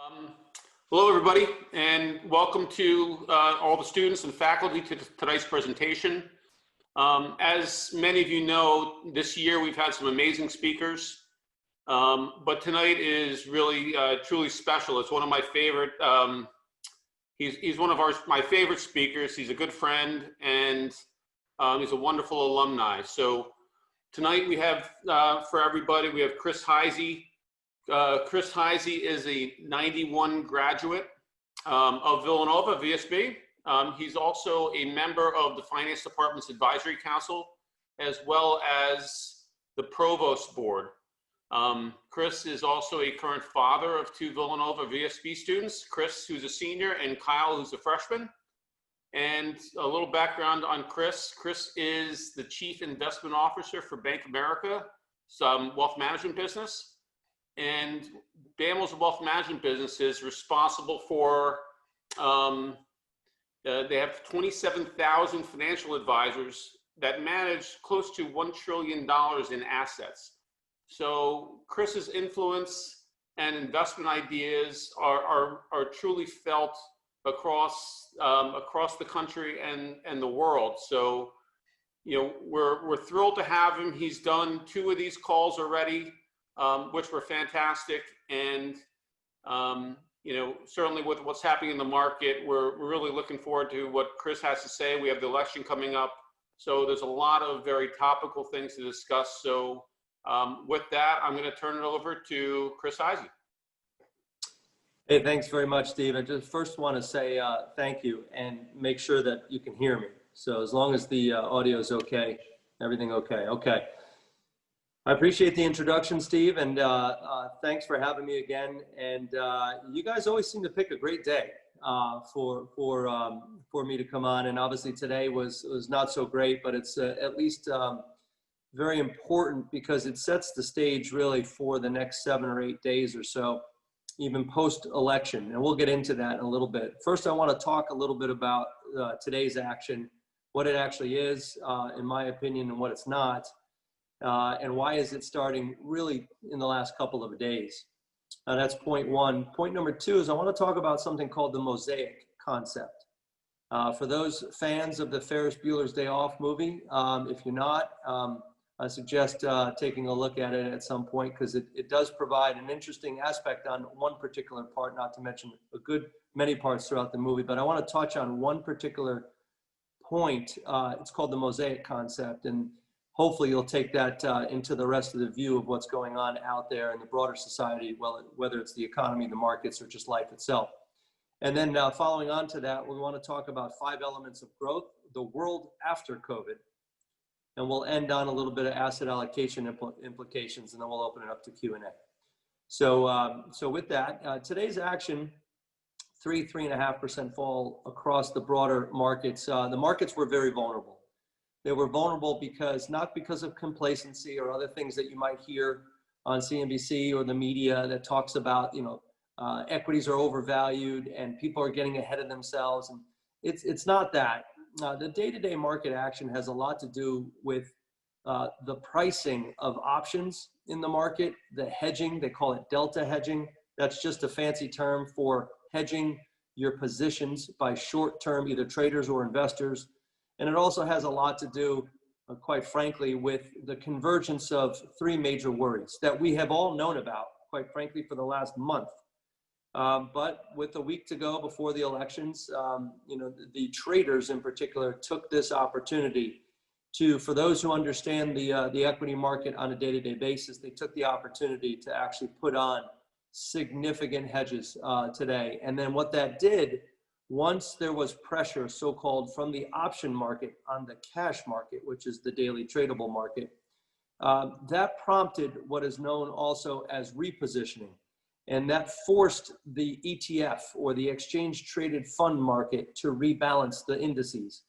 Um, Hello, everybody, and welcome to all the students and faculty to tonight's presentation. As many of you know, this year we've had some amazing speakers, but tonight is really truly special. It's one of my favorite. He's one of my favorite speakers. He's a good friend, and he's a wonderful alumni. So tonight we have for everybody, we have Chris Hyzy. Chris Hyzy is a 91 graduate of Villanova, VSB. He's also a member of the Finance Department's Advisory Council, as well as the Provost Board. Chris is also a current father of two Villanova VSB students, Chris, who's a senior, and Kyle, who's a freshman. And a little background on Chris. Chris is the Chief Investment Officer for Bank of America, some wealth management business. And BAML's wealth management business is responsible for, they have 27,000 financial advisors that manage close to $1 trillion in assets. So Chris's influence and investment ideas are truly felt across the country and the world. So, you know, we're thrilled to have him. He's done 2 of these calls already, which were fantastic. And, you know, certainly with what's happening in the market, we're really looking forward to what Chris has to say. We have the election coming up. So there's a lot of very topical things to discuss. So with that, I'm going to turn it over to Chris Hyzy. Hey, thanks very much, Steve. I just first want to say thank you and make sure that you can hear me. So as long as the audio is okay, everything okay? Okay. I appreciate the introduction, Steve, and thanks for having me again. And you guys always seem to pick a great day for me to come on. And obviously today was not so great, but it's at least very important because it sets the stage really for the next 7 or 8 days or so, even post-election. And we'll get into that in a little bit. First, I want to talk a little bit about today's action, what it actually is, in my opinion, and what it's not. And why is it starting really in the last couple of days? That's point one. Point number 2 is I want to talk about something called the Mosaic Concept. For those fans of the Ferris Bueller's Day Off movie, if you're not, I suggest taking a look at it at some point because it does provide an interesting aspect on one particular part, not to mention a good many parts throughout the movie. But I want to touch on one particular point. It's called the Mosaic Concept. And hopefully you'll take that into the rest of the view of what's going on out there in the broader society, well, whether it's the economy, the markets, or just life itself. And then following on to that, we want to talk about 5 elements of growth, the world after COVID. And we'll end on a little bit of asset allocation implications, and then we'll open it up to Q&A. So with that, today's action, 3.5% fall across the broader markets. The markets were very vulnerable. They were vulnerable because, not because of complacency or other things that you might hear on CNBC or the media that talks about, you know, equities are overvalued and people are getting ahead of themselves. And it's not that. The day-to-day market action has a lot to do with the pricing of options in the market, the hedging, they call it delta hedging. That's just a fancy term for hedging your positions by short-term, either traders or investors. And it also has a lot to do, quite frankly, with the convergence of 3 major worries that we have all known about, quite frankly, for the last month. But with a week to go before the elections, you know, the traders in particular took this opportunity to, for those who understand the equity market on a day-to-day basis, they took the opportunity to actually put on significant hedges today. And then what that did, once there was pressure, so-called, from the option market on the cash market, which is the daily tradable market, that prompted what is known also as repositioning. And that forced the ETF, or the exchange traded fund market, to rebalance the indices.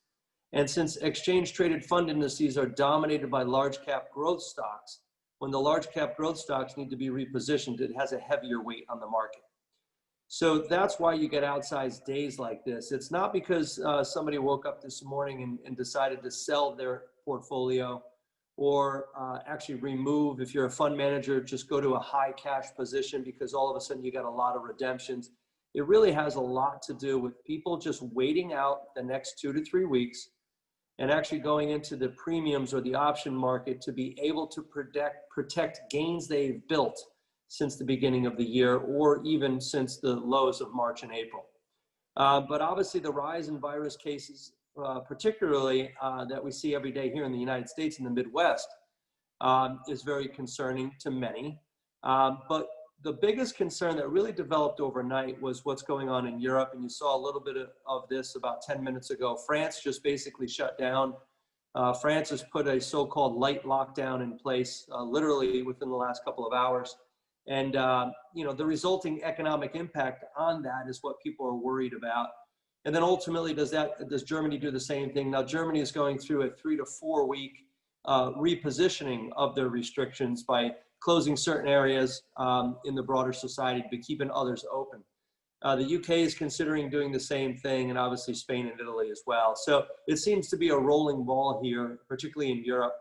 And since exchange traded fund indices are dominated by large cap growth stocks, when the large cap growth stocks need to be repositioned, it has a heavier weight on the market. So that's why you get outsized days like this. It's not because somebody woke up this morning and decided to sell their portfolio or actually remove, if you're a fund manager, just go to a high cash position because all of a sudden you got a lot of redemptions. It really has a lot to do with people just waiting out the next 2 to 3 weeks and actually going into the premiums or the option market to be able to protect gains they've built since the beginning of the year, or even since the lows of March and April. But obviously the rise in virus cases, particularly that we see every day here in the United States and the Midwest, is very concerning to many. But the biggest concern that really developed overnight was what's going on in Europe. And you saw a little bit of this about 10 minutes ago. France just basically shut down. France has put a so-called light lockdown in place literally within the last couple of hours. And the resulting economic impact on that is what people are worried about. And then ultimately, does Germany do the same thing? Now, Germany is going through a 3 to 4 week repositioning of their restrictions by closing certain areas in the broader society, but keeping others open. The UK is considering doing the same thing, and obviously Spain and Italy as well. So it seems to be a rolling ball here, particularly in Europe.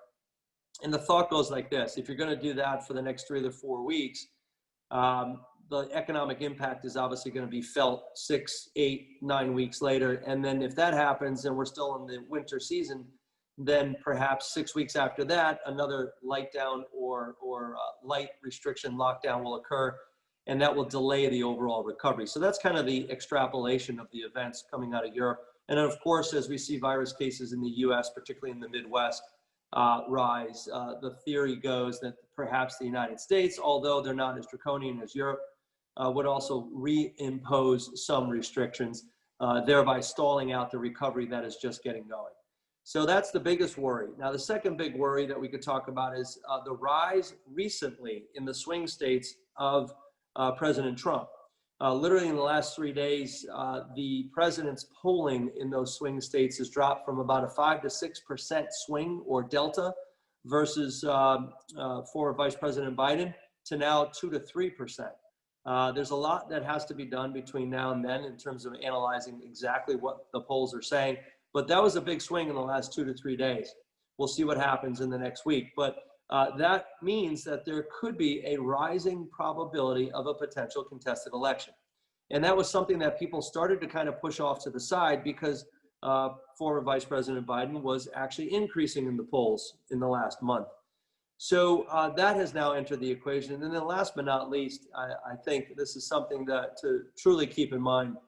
And the thought goes like this: if you're going to do that for the next 3 to 4 weeks, the economic impact is obviously going to be felt 6, 8, 9 weeks later. And then if that happens and we're still in the winter season, then perhaps 6 weeks after that, another light down or light restriction lockdown will occur, and that will delay the overall recovery. So that's kind of the extrapolation of the events coming out of Europe. And then of course, as we see virus cases in the US, particularly in the Midwest, rise, the theory goes that perhaps the United States, although they're not as draconian as Europe, would also reimpose some restrictions, thereby stalling out the recovery that is just getting going. So that's the biggest worry. Now, the second big worry that we could talk about is the rise recently in the swing states of President Trump. Literally in the last 3 days, the president's polling in those swing states has dropped from about a 5 to 6% swing or delta versus former Vice President Biden to now 2 to 3%. There's a lot that has to be done between now and then in terms of analyzing exactly what the polls are saying. But that was a big swing in the last 2 to 3 days. We'll see what happens in the next week. But that means that there could be a rising probability of a potential contested election. And that was something that people started to kind of push off to the side because former Vice President Biden was actually increasing in the polls in the last month. So that has now entered the equation. And then last but not least, I think this is something that to truly keep in mind.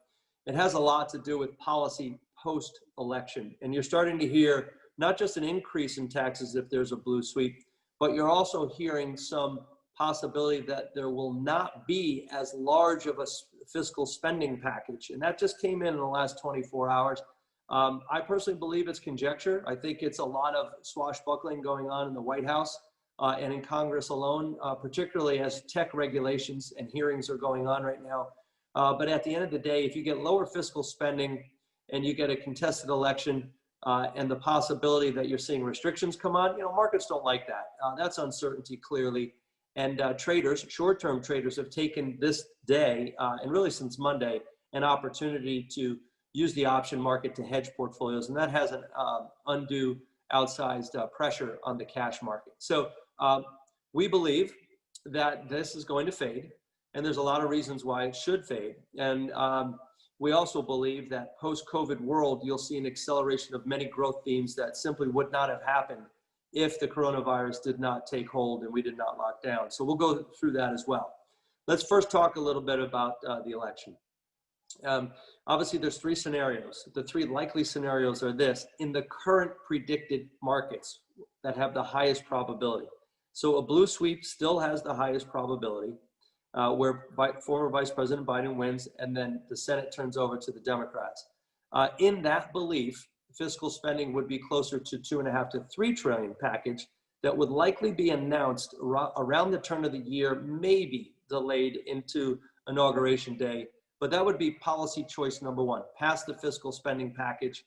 It has a lot to do with policy post-election. And you're starting to hear not just an increase in taxes if there's a blue sweep, but you're also hearing some possibility that there will not be as large of a fiscal spending package. And that just came in the last 24 hours. I personally believe it's conjecture. I think it's a lot of swashbuckling going on in the White House and in Congress alone, particularly as tech regulations and hearings are going on right now. But at the end of the day, if you get lower fiscal spending and you get a contested election and the possibility that you're seeing restrictions come on, markets don't like that. That's uncertainty clearly. And traders, short-term traders, have taken this day, and really since Monday, an opportunity to use the option market to hedge portfolios. And that has an undue outsized pressure on the cash market. So we believe that this is going to fade. And there's a lot of reasons why it should fade. And we also believe that post-COVID world, you'll see an acceleration of many growth themes that simply would not have happened if the coronavirus did not take hold and we did not lock down. So we'll go through that as well. Let's first talk a little bit about the election. Obviously, there's 3 scenarios. The 3 likely scenarios are this: in the current predicted markets that have the highest probability. So a blue sweep still has the highest probability, where former Vice President Biden wins, and then the Senate turns over to the Democrats. In that belief, fiscal spending would be closer to $2.5 to $3 trillion package that would likely be announced around the turn of the year, maybe delayed into Inauguration Day. But that would be policy choice number 1: pass the fiscal spending package,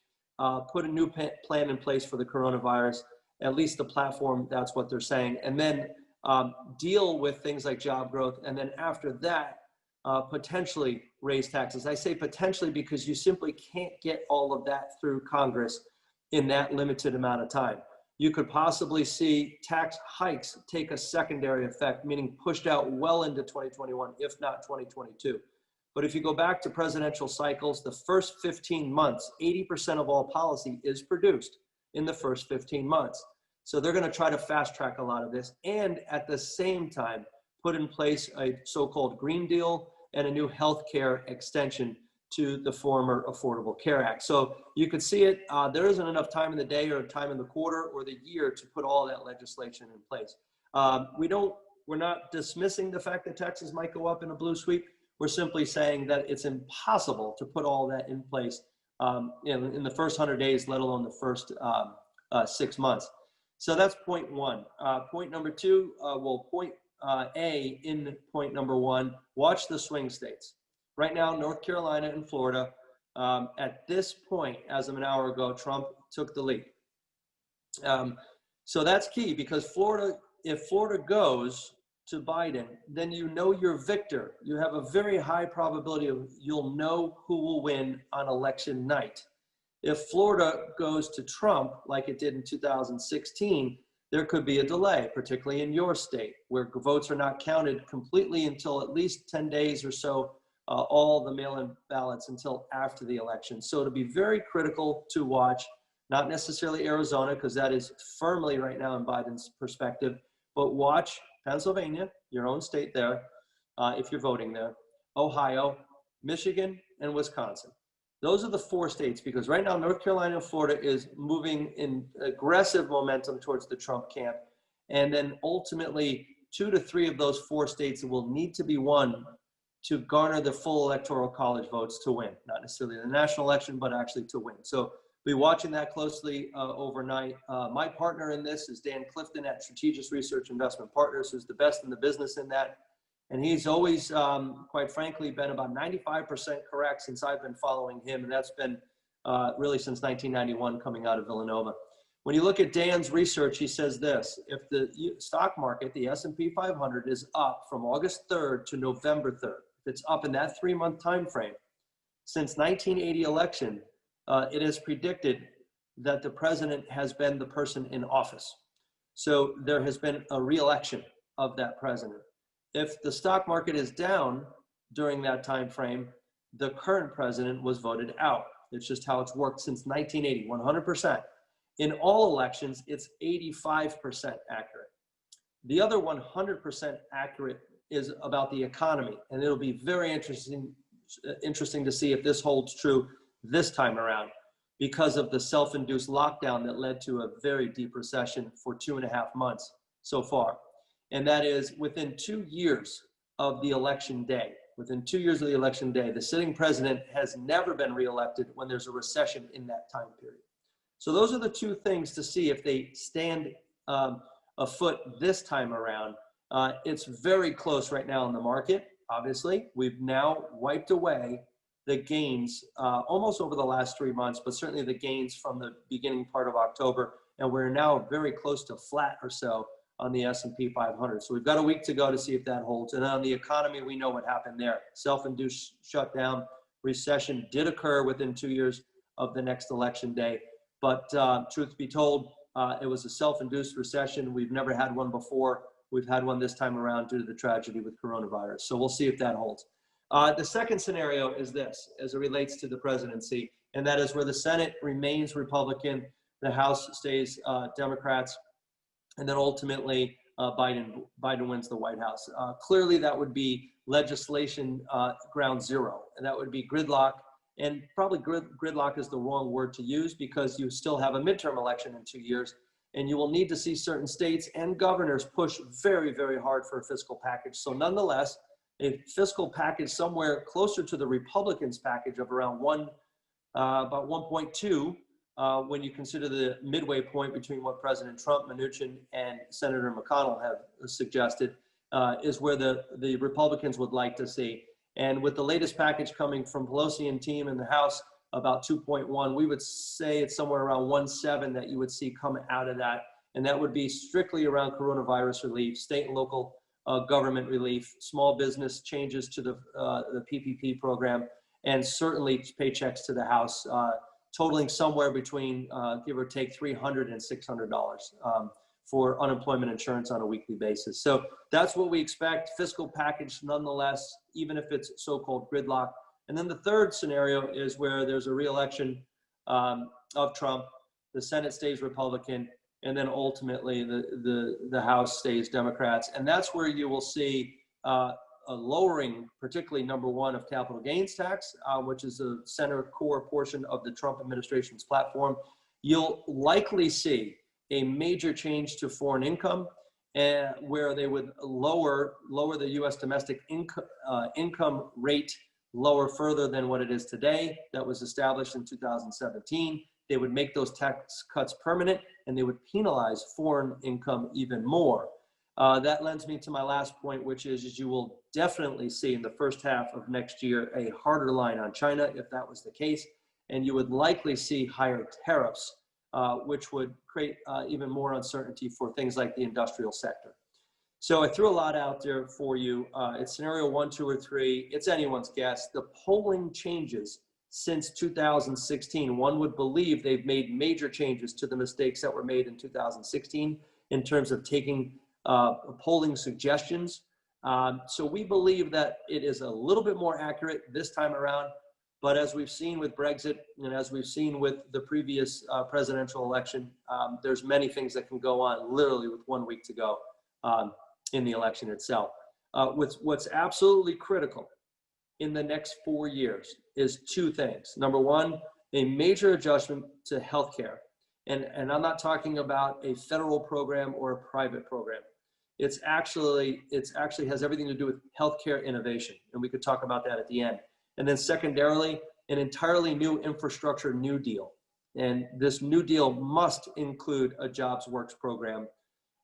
put a new plan in place for the coronavirus, at least the platform, that's what they're saying, and then deal with things like job growth, and then after that, potentially raise taxes. I say potentially because you simply can't get all of that through Congress in that limited amount of time. You could possibly see tax hikes take a secondary effect, meaning pushed out well into 2021, if not 2022. But if you go back to presidential cycles, the first 15 months, 80% of all policy is produced in the first 15 months. So they're going to try to fast track a lot of this, and at the same time, put in place a so-called Green Deal and a new healthcare extension to the former Affordable Care Act. So you could see it. There isn't enough time in the day or time in the quarter or the year to put all that legislation in place. We're not dismissing the fact that taxes might go up in a blue sweep. We're simply saying that it's impossible to put all that in place in the first 100 days, let alone the first 6 months. So that's point one. Point number two, point A in point number one, watch the swing states. Right now, North Carolina and Florida, at this point, as of an hour ago, Trump took the lead. So that's key, because if Florida goes to Biden, then you know you're victor. You have a very high probability of you'll know who will win on election night. If Florida goes to Trump, like it did in 2016, there could be a delay, particularly in your state, where votes are not counted completely until at least 10 days or so, all the mail-in ballots until after the election. So it'll be very critical to watch, not necessarily Arizona, because that is firmly right now in Biden's perspective, but watch Pennsylvania, your own state there, if you're voting there, Ohio, Michigan, and Wisconsin. Those are the 4 states, because right now North Carolina and Florida is moving in aggressive momentum towards the Trump camp. And then ultimately 2 to 3 of those 4 states will need to be won to garner the full electoral college votes to win, not necessarily the national election, but actually to win. So be watching that closely overnight. My partner in this is Dan Clifton at Strategic Research Investment Partners, who's the best in the business in that. And he's always, quite frankly, been about 95% correct since I've been following him. And that's been really since 1991 coming out of Villanova. When you look at Dan's research, he says this: if the stock market, the S&P 500, is up from August 3rd to November 3rd, if it's up in that 3-month time frame, since 1980 election, it is predicted that the president has been the person in office. So there has been a re-election of that president. If the stock market is down during that time frame, the current president was voted out. It's just how it's worked since 1980, 100%. In all elections, it's 85% accurate. The other 100% accurate is about the economy, and it'll be very interesting to see if this holds true this time around, because of the self-induced lockdown that led to a very deep recession for 2.5 months so far. And that is within 2 years of the election day. Within 2 years of the election day, the sitting president has never been reelected when there's a recession in that time period. So those are the 2 things to see if they stand afoot this time around. It's very close right now in the market. Obviously, we've now wiped away the gains almost over the last 3 months, but certainly the gains from the beginning part of October. And we're now very close to flat or so on the S&P 500. So we've got a week to go to see if that holds. And on the economy, we know what happened there. Self-induced shutdown, recession did occur within 2 years of the next election day. But truth be told, it was a self-induced recession. We've never had one before. We've had one this time around due to the tragedy with coronavirus. So we'll see if that holds. The second scenario is this, as it relates to the presidency, and that is where the Senate remains Republican, the House stays Democrats, and then ultimately Biden wins the White House. Clearly, that would be legislation ground zero, and that would be gridlock. And probably gridlock is the wrong word to use, because you still have a midterm election in 2 years, and you will need to see certain states and governors push very, very hard for a fiscal package. So nonetheless, a fiscal package somewhere closer to the Republicans' package of around about 1.2, when you consider the midway point between what President Trump, Mnuchin, and Senator McConnell have suggested, is where the Republicans would like to see. And with the latest package coming from Pelosi and team in the House, about 2.1, we would say it's somewhere around 1.7 that you would see come out of that. And that would be strictly around coronavirus relief, state and local government relief, small business changes to the PPP program, and certainly paychecks to the House totaling somewhere between, give or take, $300 and $600 for unemployment insurance on a weekly basis. So that's what we expect. Fiscal package nonetheless, even if it's so-called gridlock. And then the third scenario is where there's a re-election of Trump, the Senate stays Republican, and then ultimately the House stays Democrats. And that's where you will see a lowering, particularly number one, of capital gains tax, which is a center core portion of the Trump administration's platform. You'll likely see a major change to foreign income, where they would lower the U.S. domestic income rate lower further than what it is today. That was established in 2017. They would make those tax cuts permanent, and they would penalize foreign income even more. That lends me to my last point, which is you will definitely see in the first half of next year a harder line on China, if that was the case, and you would likely see higher tariffs, which would create even more uncertainty for things like the industrial sector. So I threw a lot out there for you. It's scenario 1, 2, or 3. It's anyone's guess. The polling changes since 2016. One would believe they've made major changes to the mistakes that were made in 2016 in terms of taking polling suggestions. So we believe that it is a little bit more accurate this time around. But as we've seen with Brexit, and as we've seen with the previous presidential election, there's many things that can go on literally with 1 week to go in the election itself. What's absolutely critical in the next 4 years is two things. Number one, a major adjustment to healthcare. And I'm not talking about a federal program or a private program. It's actually has everything to do with healthcare innovation. And we could talk about that at the end. And then secondarily, an entirely new infrastructure New Deal. And this New Deal must include a jobs works program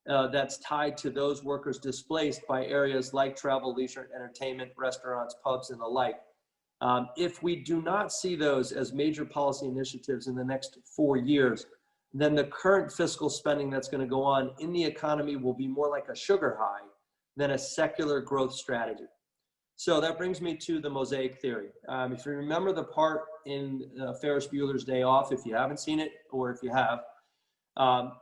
that's tied to those workers displaced by areas like travel, leisure, entertainment, restaurants, pubs, and the like. If we do not see those as major policy initiatives in the next 4 years, then the current fiscal spending that's going to go on in the economy will be more like a sugar high than a secular growth strategy. So that brings me to the Mosaic Theory. If you remember the part in Ferris Bueller's Day Off, if you haven't seen it, or if you have,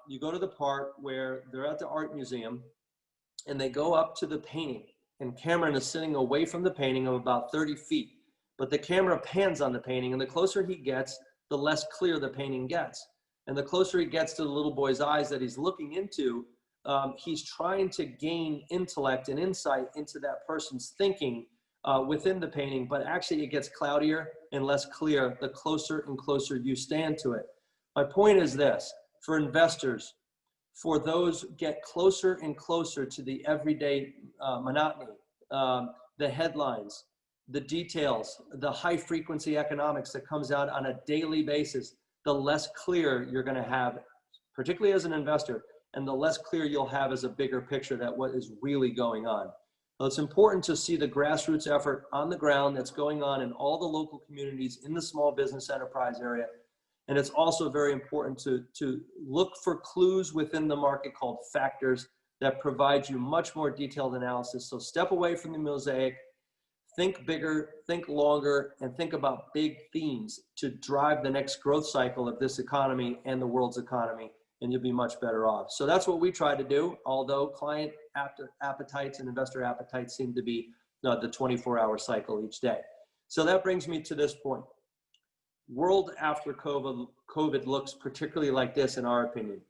you go to the part where they're at the art museum and they go up to the painting, and Cameron is sitting away from the painting of about 30 feet. But the camera pans on the painting, and the closer he gets, the less clear the painting gets. And the closer he gets to the little boy's eyes that he's looking into, he's trying to gain intellect and insight into that person's thinking within the painting, but actually it gets cloudier and less clear the closer and closer you stand to it. My point is this: for investors, for those get closer and closer to the everyday monotony, the headlines, the details, the high frequency economics that comes out on a daily basis, the less clear you're going to have, particularly as an investor, and the less clear you'll have as a bigger picture that what is really going on. Well, it's important to see the grassroots effort on the ground that's going on in all the local communities in the small business enterprise area. And it's also very important to look for clues within the market called factors that provide you much more detailed analysis. So step away from the mosaic, think bigger, think longer, and think about big themes to drive the next growth cycle of this economy and the world's economy, and you'll be much better off. So that's what we try to do, although client appetites and investor appetites seem to be the 24-hour cycle each day. So that brings me to this point. World after COVID looks particularly like this, in our opinion.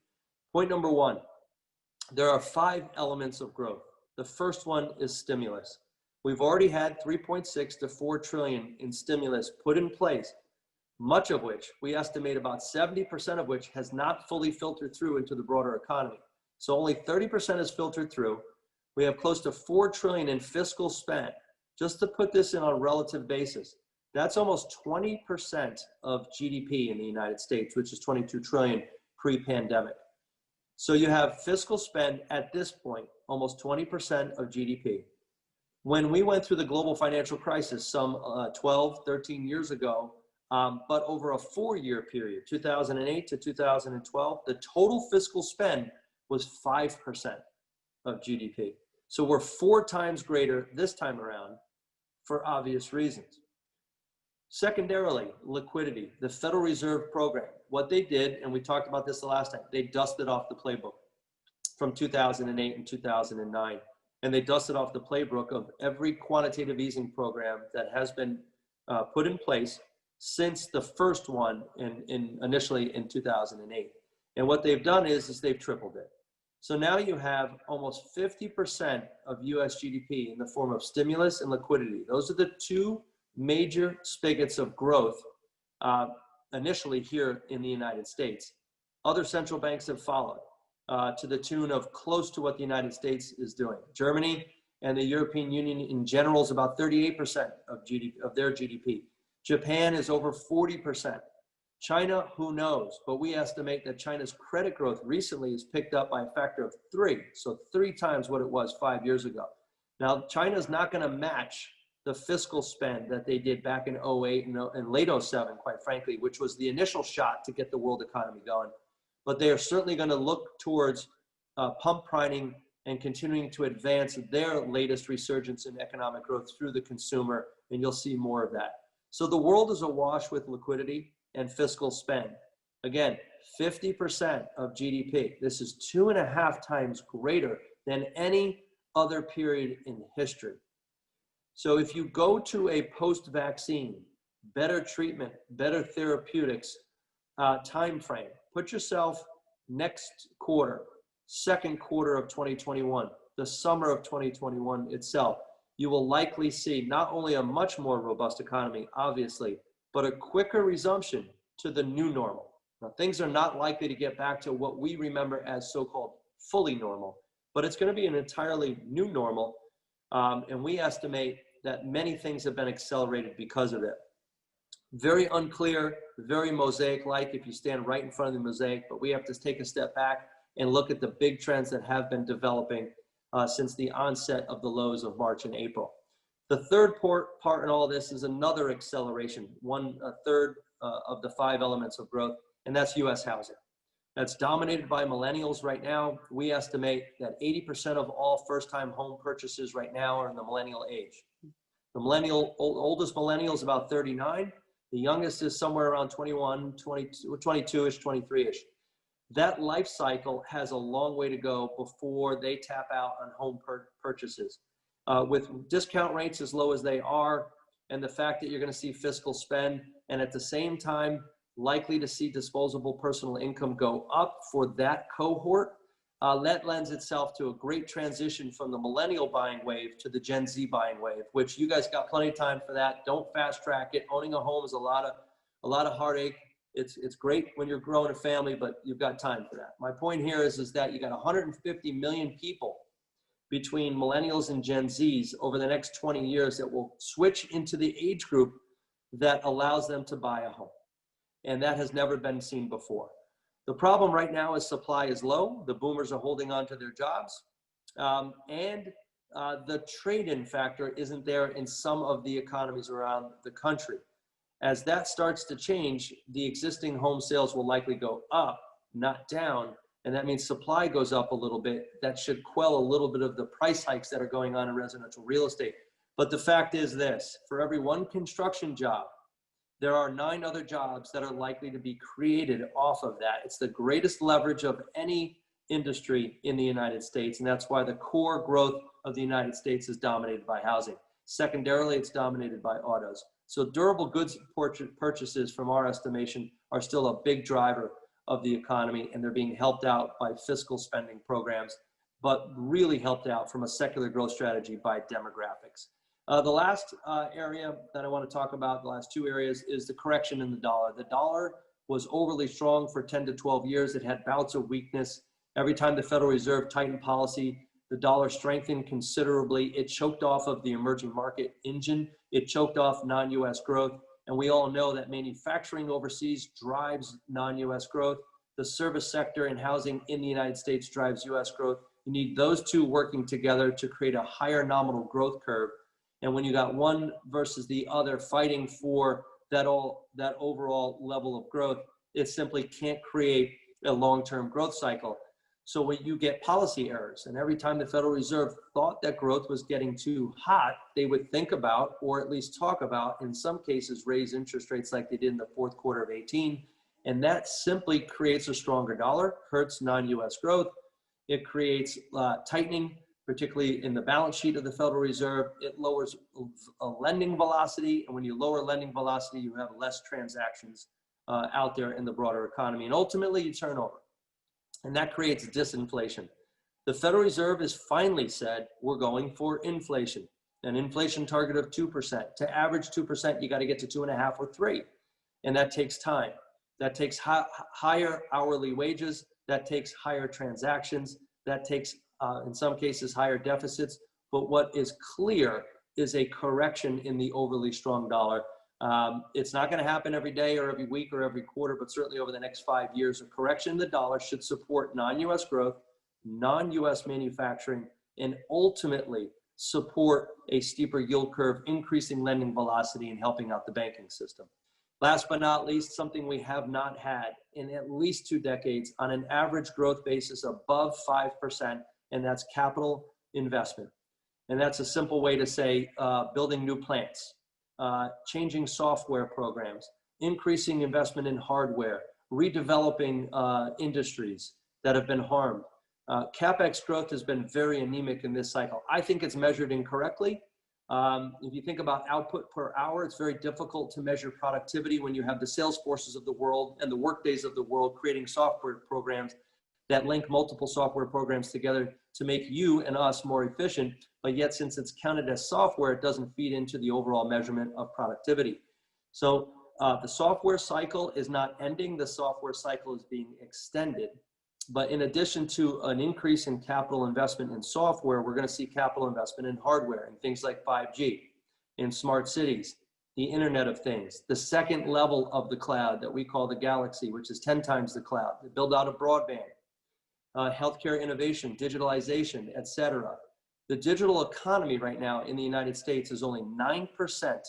Point number one, there are 5 elements of growth. The first one is stimulus. We've already had 3.6 to 4 trillion in stimulus put in place, much of which we estimate about 70% of which has not fully filtered through into the broader economy. So only 30% is filtered through. We have close to 4 trillion in fiscal spend. Just to put this in on a relative basis, that's almost 20% of GDP in the United States, which is 22 trillion pre-pandemic. So you have fiscal spend at this point, almost 20% of GDP. When we went through the global financial crisis some 12, 13 years ago, but over a 4-year period, 2008 to 2012, the total fiscal spend was 5% of GDP. So we're 4 times greater this time around for obvious reasons. Secondarily, liquidity. The Federal Reserve program, what they did, and we talked about this the last time, they dusted off the playbook from 2008 and 2009. And they dusted off the playbook of every quantitative easing program that has been put in place since the first one initially in 2008. And what they've done is they've tripled it. So now you have almost 50% of US GDP in the form of stimulus and liquidity. Those are the two major spigots of growth initially here in the United States. Other central banks have followed to the tune of close to what the United States is doing. Germany and the European Union in general is about 38% of their GDP. Japan is over 40%. China, who knows? But we estimate that China's credit growth recently has picked up by a factor of 3, so 3 times what it was 5 years ago. Now, China's not going to match the fiscal spend that they did back in 08 and late 07, quite frankly, which was the initial shot to get the world economy going. But they are certainly going to look towards pump priming and continuing to advance their latest resurgence in economic growth through the consumer, and you'll see more of that. So the world is awash with liquidity and fiscal spend. Again, 50% of GDP. This is 2.5 times greater than any other period in history. So if you go to a post-vaccine, better treatment, better therapeutics time frame, put yourself next quarter, second quarter of 2021, the summer of 2021 itself, you will likely see not only a much more robust economy, obviously, but a quicker resumption to the new normal. Now, things are not likely to get back to what we remember as so-called fully normal, but it's going to be an entirely new normal, and we estimate that many things have been accelerated because of it. Very unclear, very mosaic-like if you stand right in front of the mosaic, but we have to take a step back and look at the big trends that have been developing since the onset of the lows of March and April. The third part in all this is another acceleration, a third of the 5 elements of growth, and that's US housing. That's dominated by millennials right now. We estimate that 80% of all first-time home purchases right now are in the millennial age. The oldest millennial is about 39. The youngest is somewhere around 21, 22-ish, 23-ish. That life cycle has a long way to go before they tap out on home purchases. With discount rates as low as they are, and the fact that you're going to see fiscal spend, and at the same time, likely to see disposable personal income go up for that cohort, that lends itself to a great transition from the millennial buying wave to the Gen Z buying wave, which you guys got plenty of time for that. Don't fast track it. Owning a home is a lot of heartache. It's great when you're growing a family, but you've got time for that. My point here is that you got 150 million people between millennials and Gen Zs over the next 20 years that will switch into the age group that allows them to buy a home. And that has never been seen before. The problem right now is supply is low. The boomers are holding on to their jobs. And the trade-in factor isn't there in some of the economies around the country. As that starts to change, the existing home sales will likely go up, not down. And that means supply goes up a little bit. That should quell a little bit of the price hikes that are going on in residential real estate. But the fact is this, for every 1 construction job, there are 9 other jobs that are likely to be created off of that. It's the greatest leverage of any industry in the United States, and that's why the core growth of the United States is dominated by housing. Secondarily, it's dominated by autos. So durable goods purchases, from our estimation, are still a big driver of the economy, and they're being helped out by fiscal spending programs, but really helped out from a secular growth strategy by demographics. The last area that I want to talk about, the last 2 areas, is the correction in the dollar. The dollar was overly strong for 10 to 12 years. It had bouts of weakness. Every time the Federal Reserve tightened policy, the dollar strengthened considerably. It choked off of the emerging market engine. It choked off non-US growth. And we all know that manufacturing overseas drives non-US growth. The service sector and housing in the United States drives US growth. You need those 2 working together to create a higher nominal growth curve. And when you got one versus the other fighting for that overall level of growth, it simply can't create a long-term growth cycle. So when you get policy errors, and every time the Federal Reserve thought that growth was getting too hot, they would think about, or at least talk about, in some cases, raise interest rates like they did in the fourth quarter of 18. And that simply creates a stronger dollar, hurts non-US growth. It creates tightening, particularly in the balance sheet of the Federal Reserve. It lowers lending velocity. And when you lower lending velocity, you have less transactions out there in the broader economy. And ultimately, you turn over. And that creates disinflation. The Federal Reserve has finally said, we're going for inflation, an inflation target of 2%. To average 2%, you got to get to 2.5 or 3. And that takes time. That takes higher hourly wages. That takes higher transactions. That takes, in some cases, higher deficits. But what is clear is a correction in the overly strong dollar. It's not going to happen every day or every week or every quarter, but certainly over the next 5 years, a correction in the dollar should support non-US growth, non-US manufacturing, and ultimately support a steeper yield curve, increasing lending velocity and helping out the banking system. Last but not least, something we have not had in at least 2 decades on an average growth basis above 5%, and that's capital investment. And that's a simple way to say building new plants. Changing software programs, increasing investment in hardware, redeveloping industries that have been harmed. CapEx growth has been very anemic in this cycle. I think it's measured incorrectly. If you think about output per hour, it's very difficult to measure productivity when you have the sales forces of the world and the workdays of the world creating software programs that link multiple software programs together to make you and us more efficient. But yet, since it's counted as software, it doesn't feed into the overall measurement of productivity. So the software cycle is not ending. The software cycle is being extended. But in addition to an increase in capital investment in software, we're going to see capital investment in hardware and things like 5G, in smart cities, the Internet of Things, the second level of the cloud that we call the galaxy, which is 10 times the cloud, the build out of broadband, healthcare innovation, digitalization, et cetera. The digital economy right now in the United States is only 9%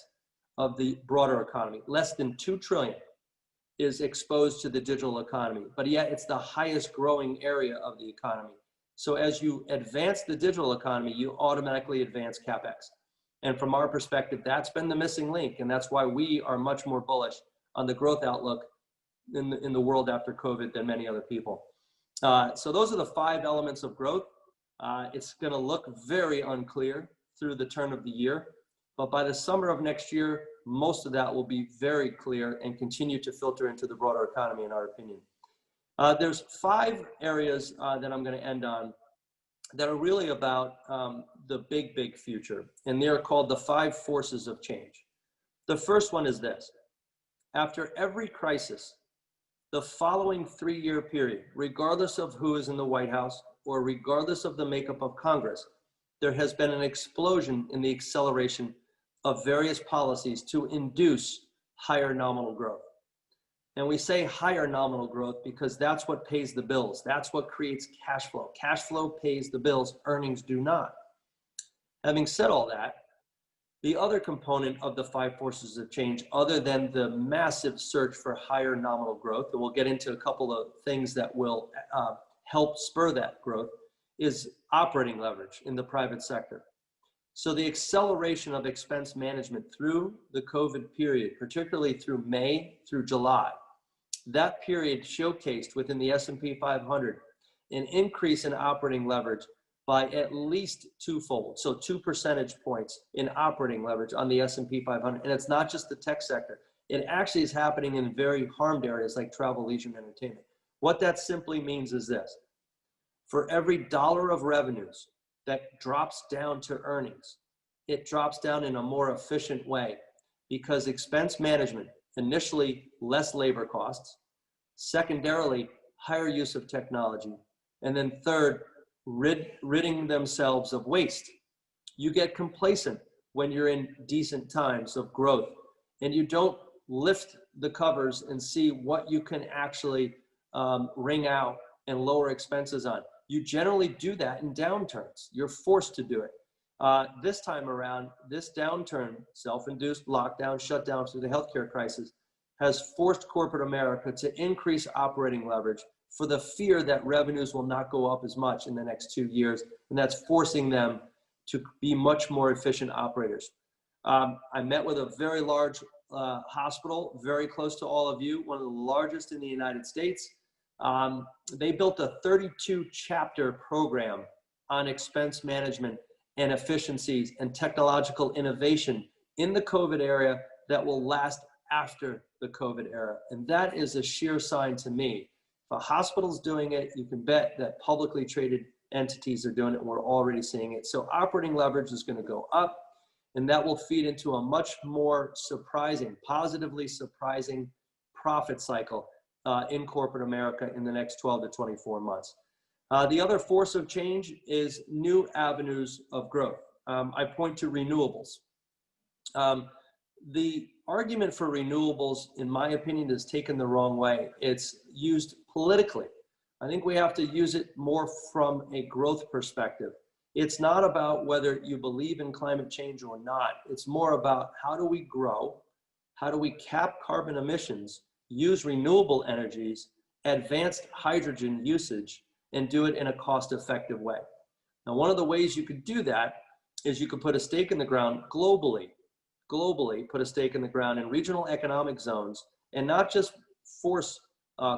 of the broader economy. Less than 2 trillion is exposed to the digital economy, but yet it's the highest growing area of the economy. So as you advance the digital economy, you automatically advance CapEx. And from our perspective, that's been the missing link. And that's why we are much more bullish on the growth outlook in the world after COVID than many other people. So those are the 5 elements of growth. It's going to look very unclear through the turn of the year, but by the summer of next year, most of that will be very clear and continue to filter into the broader economy, in our opinion. There's 5 areas that I'm going to end on that are really about the big future, and they're called the 5 forces of change. The first one is this: after every crisis, the following 3-year period, regardless of who is in the White House or regardless of the makeup of Congress, there has been an explosion in the acceleration of various policies to induce higher nominal growth. And we say higher nominal growth because that's what pays the bills. That's what creates cash flow. Cash flow pays the bills, earnings do not. Having said all that, the other component of the 5 forces of change, other than the massive search for higher nominal growth, and we'll get into a couple of things that will help spur that growth, is operating leverage in the private sector. So the acceleration of expense management through the COVID period, particularly through May through July, that period showcased within the S&P 500 an increase in operating leverage by at least 2-fold, so 2 percentage points in operating leverage on the S&P 500. And it's not just the tech sector. It actually is happening in very harmed areas like travel, leisure, and entertainment. What that simply means is this: for every dollar of revenues that drops down to earnings, it drops down in a more efficient way because expense management, initially less labor costs, secondarily higher use of technology, and then third, ridding themselves of waste. You get complacent when you're in decent times of growth and you don't lift the covers and see what you can actually wring out and lower expenses on. You generally do that in downturns. You're forced to do it. This time around, this downturn, self-induced lockdown, shutdown through the healthcare crisis, has forced corporate America to increase operating leverage for the fear that revenues will not go up as much in the next 2 years, and that's forcing them to be much more efficient operators. I met with a very large hospital, very close to all of you, one of the largest in the United States. They built a 32-chapter program on expense management and efficiencies and technological innovation in the COVID era that will last after the COVID era. And that is a sheer sign to me. If a hospital's doing it, you can bet that publicly traded entities are doing it, and we're already seeing it. So operating leverage is going to go up, and that will feed into a much more surprising, positively surprising profit cycle in corporate America in the next 12 to 24 months. The other force of change is new avenues of growth. I point to renewables. The argument for renewables, in my opinion, is taken the wrong way. It's used politically. I think we have to use it more from a growth perspective. It's not about whether you believe in climate change or not. It's more about how do we grow, how do we cap carbon emissions, use renewable energies, advanced hydrogen usage, and do it in a cost-effective way. Now, one of the ways you could do that is you could put a stake in the ground globally, put a stake in the ground in regional economic zones, and not just force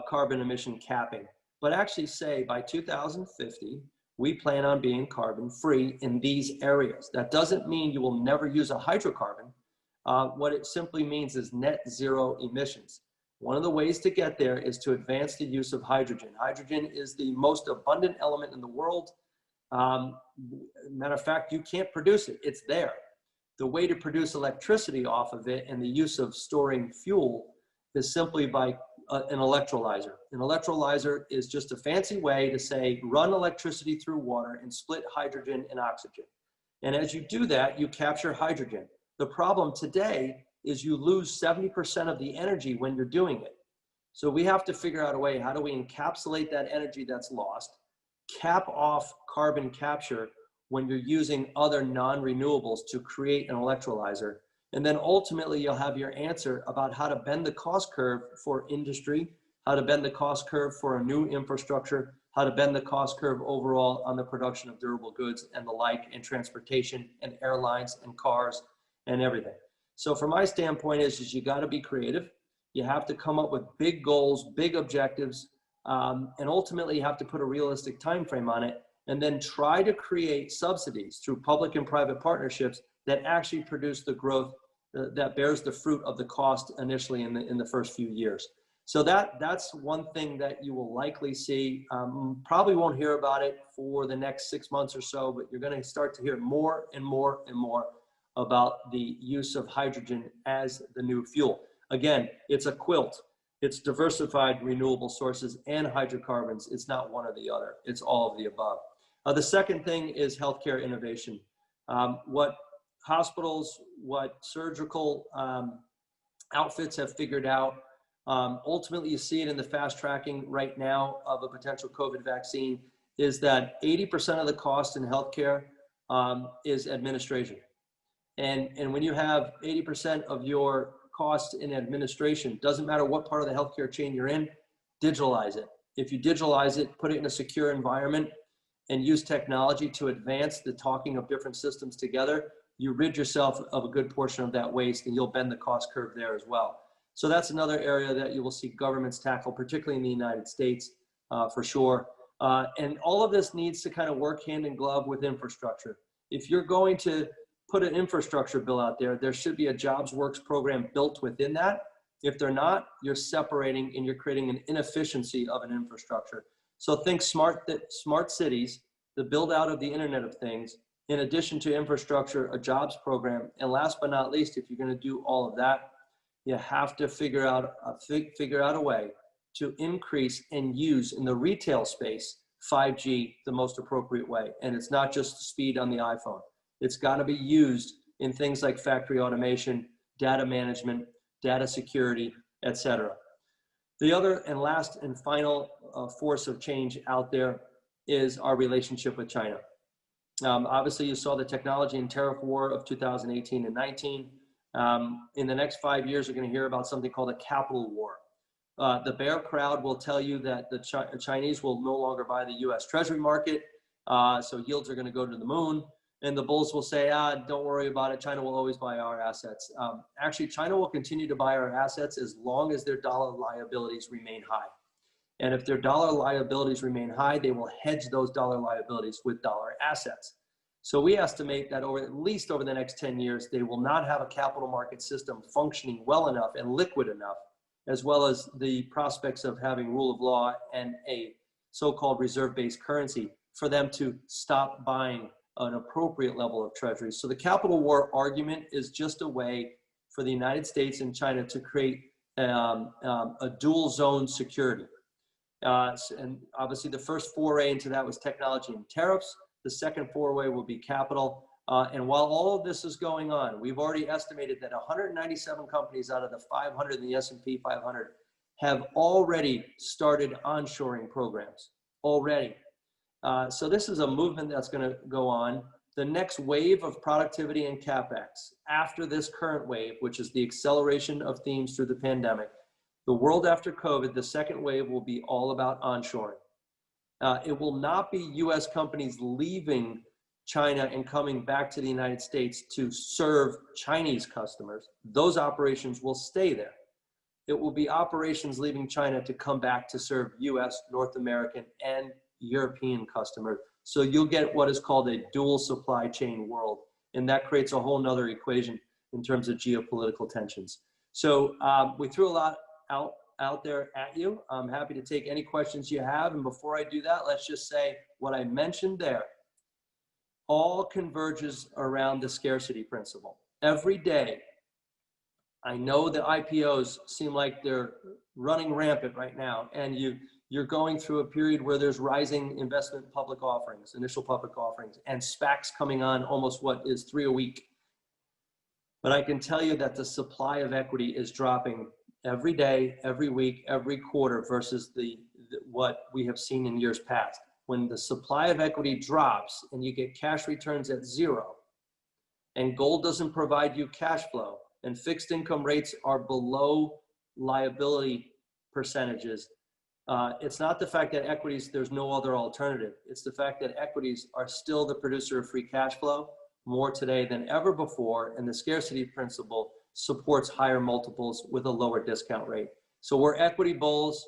carbon emission capping, but actually say by 2050, we plan on being carbon free in these areas. That doesn't mean you will never use a hydrocarbon. What it simply means is net zero emissions. One of the ways to get there is to advance the use of hydrogen. Hydrogen is the most abundant element in the world. Matter of fact, you can't produce it, it's there. The way to produce electricity off of it and the use of storing fuel is simply by an electrolyzer. An electrolyzer is just a fancy way to say, run electricity through water and split hydrogen and oxygen. And as you do that, you capture hydrogen. The problem today is you lose 70% of the energy when you're doing it. So we have to figure out a way, how do we encapsulate that energy that's lost, cap off carbon capture when you're using other non-renewables to create an electrolyzer. And then ultimately you'll have your answer about how to bend the cost curve for industry, how to bend the cost curve for a new infrastructure, how to bend the cost curve overall on the production of durable goods and the like, and transportation and airlines and cars and everything. So from my standpoint is you gotta be creative. You have to come up with big goals, big objectives, and ultimately you have to put a realistic time frame on it, and then try to create subsidies through public and private partnerships that actually produce the growth that bears the fruit of the cost initially in the first few years. So that's one thing that you will likely see. Probably won't hear about it for the next 6 months or so, but you're going to start to hear more and more and more about the use of hydrogen as the new fuel. Again, it's a quilt. It's diversified renewable sources and hydrocarbons. It's not one or the other. It's all of the above. The second thing is healthcare innovation. What hospitals, what surgical outfits have figured out, ultimately you see it in the fast tracking right now of a potential COVID vaccine, is that 80% of the cost in healthcare is administration. And when you have 80% of your cost in administration, doesn't matter what part of the healthcare chain you're in, digitalize it. If you digitalize it, put it in a secure environment and use technology to advance the talking of different systems together, you rid yourself of a good portion of that waste, and you'll bend the cost curve there as well. So that's another area that you will see governments tackle, particularly in the United States, for sure. And all of this needs to kind of work hand in glove with infrastructure. If you're going to put an infrastructure bill out there, there should be a jobs works program built within that. If they're not, you're separating and you're creating an inefficiency of an infrastructure. So think smart cities, the build out of the Internet of Things, in addition to infrastructure, a jobs program. And last but not least, if you're going to do all of that, you have to figure out a way to increase and use in the retail space 5G the most appropriate way. And it's not just speed on the iPhone. It's got to be used in things like factory automation, data management, data security, etc. The other and last and final force of change out there is our relationship with China. Obviously, you saw the technology and tariff war of 2018 and 19. In the next 5 years, you're going to hear about something called a capital war. The bear crowd will tell you that the Chinese will no longer buy the US Treasury market, so yields are going to go to the moon. And the bulls will say, don't worry about it. China will always buy our assets. Actually, China will continue to buy our assets as long as their dollar liabilities remain high. And if their dollar liabilities remain high, they will hedge those dollar liabilities with dollar assets. So we estimate that at least over the next 10 years, they will not have a capital market system functioning well enough and liquid enough, as well as the prospects of having rule of law and a so-called reserve-based currency for them to stop buying an appropriate level of treasuries. So the capital war argument is just a way for the United States and China to create a dual zone security. And obviously the first foray into that was technology and tariffs. The second foray will be capital. And while all of this is going on, we've already estimated that 197 companies out of the 500 in the S&P 500 have already started onshoring programs already. So this is a movement that's going to go on. The next wave of productivity and CapEx after this current wave, which is the acceleration of themes through the pandemic, the world after COVID, the second wave will be all about onshoring. It will not be US companies leaving China and coming back to the United States to serve Chinese customers. Those operations will stay there. It will be operations leaving China to come back to serve US, North American, and European customers. So you'll get what is called a dual supply chain world. And that creates a whole nother equation in terms of geopolitical tensions. So we threw a lot out there at you. I'm happy to take any questions you have. And before I do that, let's just say what I mentioned there all converges around the scarcity principle. Every day, I know the IPOs seem like they're running rampant right now, and you're going through a period where there's rising investment public offerings, initial public offerings, and SPACs coming on almost what is 3 a week. But I can tell you that the supply of equity is dropping every day, every week, every quarter versus what we have seen in years past. When the supply of equity drops and you get cash returns at 0, and gold doesn't provide you cash flow, and fixed income rates are below liability percentages, it's not the fact that equities, there's no other alternative. It's the fact that equities are still the producer of free cash flow more today than ever before, and the scarcity principle supports higher multiples with a lower discount rate. So we're equity bulls.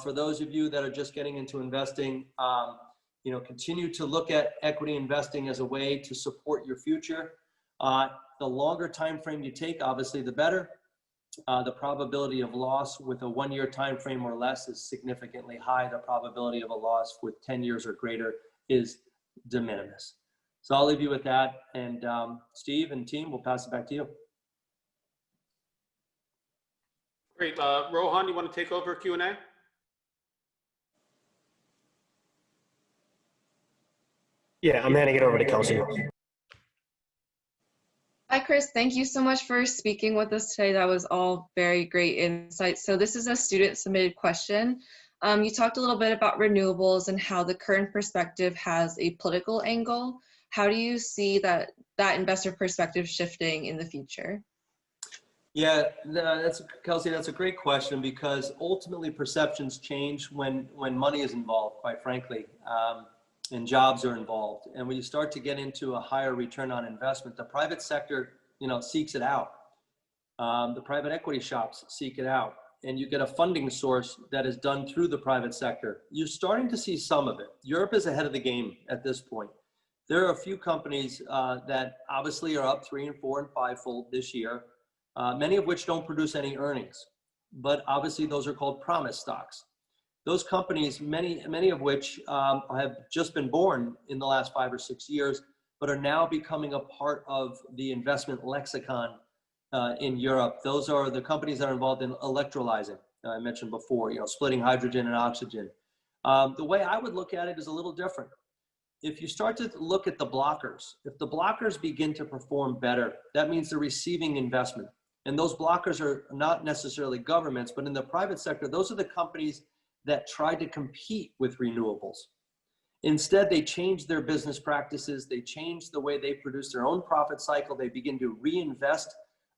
For those of you that are just getting into investing, continue to look at equity investing as a way to support your future. The longer time frame you take, obviously, the better. The probability of loss with a 1-year time frame or less is significantly high. The probability of a loss with 10 years or greater is de minimis. So I'll leave you with that. And Steve and team, we'll pass it back to you. Great. Rohan, you want to take over Q&A? Yeah, I'm handing it over to Kelsey. Hi, Chris. Thank you so much for speaking with us today. That was all very great insight. So this is a student submitted question. You talked a little bit about renewables and how the current perspective has a political angle. How do you see that investor perspective shifting in the future? Yeah, Kelsey, that's a great question, because ultimately perceptions change when money is involved, quite frankly, and jobs are involved. And when you start to get into a higher return on investment, the private sector, seeks it out. The private equity shops seek it out, and you get a funding source that is done through the private sector. You're starting to see some of it. Europe is ahead of the game at this point. There are a few companies that obviously are up 3 and 4 and 5-fold this year. Many of which don't produce any earnings, but obviously those are called promise stocks. Those companies, many of which have just been born in the last 5 or 6 years, but are now becoming a part of the investment lexicon in Europe. Those are the companies that are involved in electrolyzing. I mentioned before, splitting hydrogen and oxygen. The way I would look at it is a little different. If you start to look at the blockers, if the blockers begin to perform better, that means they're receiving investment. And those blockers are not necessarily governments, but in the private sector, those are the companies that try to compete with renewables. Instead, they change their business practices. They change the way they produce their own profit cycle. They begin to reinvest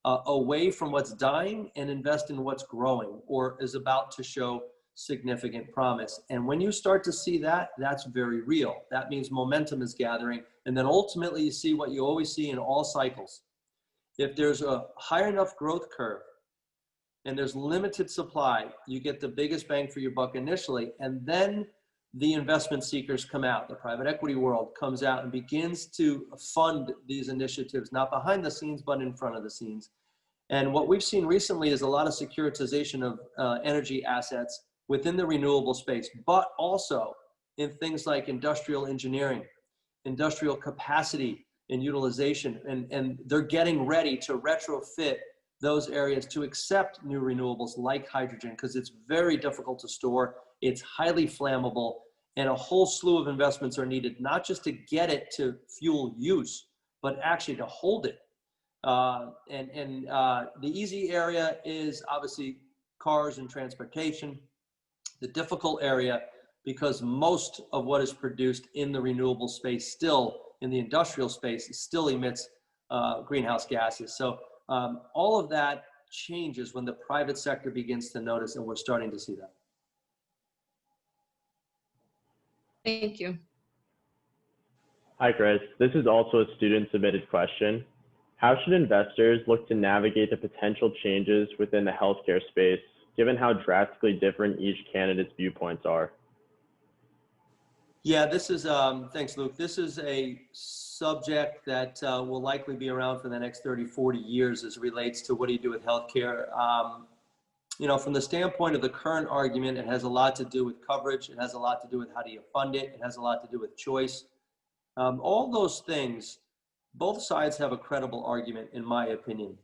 away from what's dying and invest in what's growing or is about to show significant promise. And when you start to see that, that's very real. That means momentum is gathering. And then ultimately you see what you always see in all cycles. If there's a high enough growth curve and there's limited supply, you get the biggest bang for your buck initially. And then the investment seekers come out. The private equity world comes out and begins to fund these initiatives, not behind the scenes, but in front of the scenes. And what we've seen recently is a lot of securitization of energy assets within the renewable space, but also in things like industrial engineering, industrial capacity and utilization. And they're getting ready to retrofit those areas to accept new renewables like hydrogen, because it's very difficult to store, it's highly flammable, and a whole slew of investments are needed, not just to get it to fuel use, but actually to hold it. The easy area is obviously cars and transportation. The difficult area, because most of what is produced in the renewable space still, in the industrial space, still emits greenhouse gases. So all of that changes when the private sector begins to notice, and we're starting to see that. Thank you. Hi, Chris. This is also a student-submitted question. How should investors look to navigate the potential changes within the healthcare space, given how drastically different each candidate's viewpoints are? Yeah, this is, thanks, Luke. This is a subject that will likely be around for the next 30, 40 years as it relates to what do you do with healthcare. You know, from the standpoint of the current argument, it has a lot to do with coverage. It has a lot to do with how do you fund it. It has a lot to do with choice. All those things, both sides have a credible argument, in my opinion.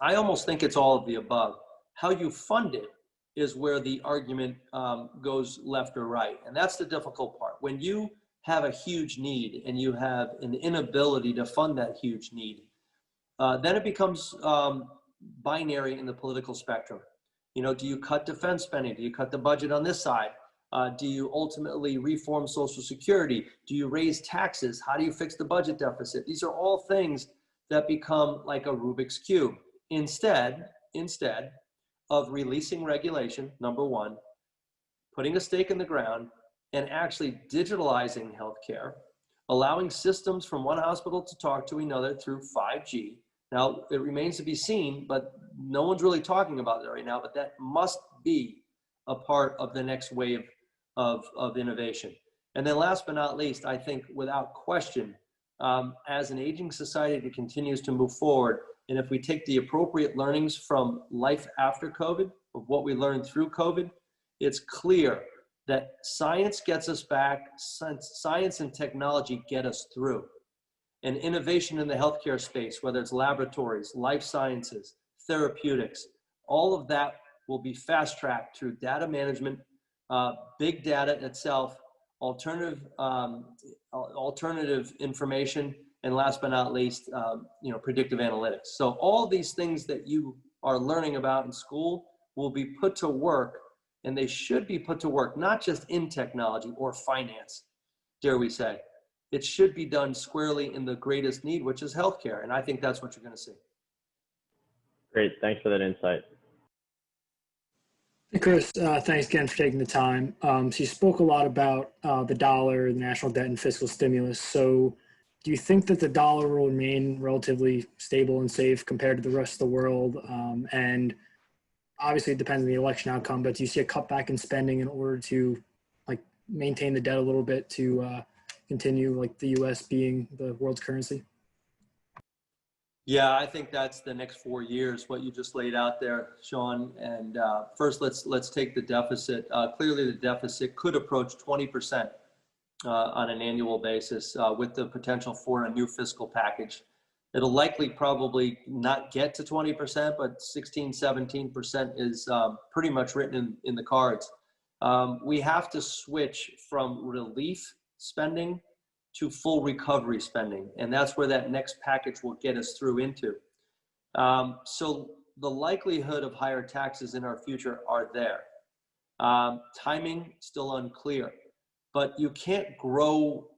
I almost think it's all of the above. How you fund it is where the argument goes left or right. And that's the difficult part. When you have a huge need and you have an inability to fund that huge need, then it becomes binary in the political spectrum. You know, do you cut defense spending? Do you cut the budget on this side? Do you ultimately reform Social Security? Do you raise taxes? How do you fix the budget deficit? These are all things that become like a Rubik's Cube. Instead of releasing regulation, number one, putting a stake in the ground, and actually digitalizing healthcare, allowing systems from one hospital to talk to another through 5G. Now, it remains to be seen, but no one's really talking about it right now, but that must be a part of the next wave of innovation. And then last but not least, I think without question, as an aging society that continues to move forward, and if we take the appropriate learnings from life after COVID, of what we learned through COVID, it's clear that science gets us back, science and technology get us through. And innovation in the healthcare space, whether it's laboratories, life sciences, therapeutics, all of that will be fast-tracked through data management, big data itself, alternative information, and last but not least, you know, predictive analytics. So all these things that you are learning about in school will be put to work, and they should be put to work, not just in technology or finance, dare we say. It should be done squarely in the greatest need, which is healthcare. And I think that's what you're going to see. Great. Thanks for that insight. Hey, Chris, thanks again for taking the time. So you spoke a lot about the dollar, the national debt, and fiscal stimulus. So do you think that the dollar will remain relatively stable and safe compared to the rest of the world? And obviously it depends on the election outcome, but do you see a cutback in spending in order to like maintain the debt a little bit to continue like the U.S. being the world's currency? Yeah, I think that's the next 4 years, what you just laid out there, Sean. And first, let's take the deficit. Clearly, the deficit could approach 20% on an annual basis with the potential for a new fiscal package. It'll likely probably not get to 20%, but 16, 17% is pretty much written in the cards. We have to switch from relief spending to full recovery spending. And that's where that next package will get us through into. So the likelihood of higher taxes in our future are there. Timing, still unclear. But you can't grow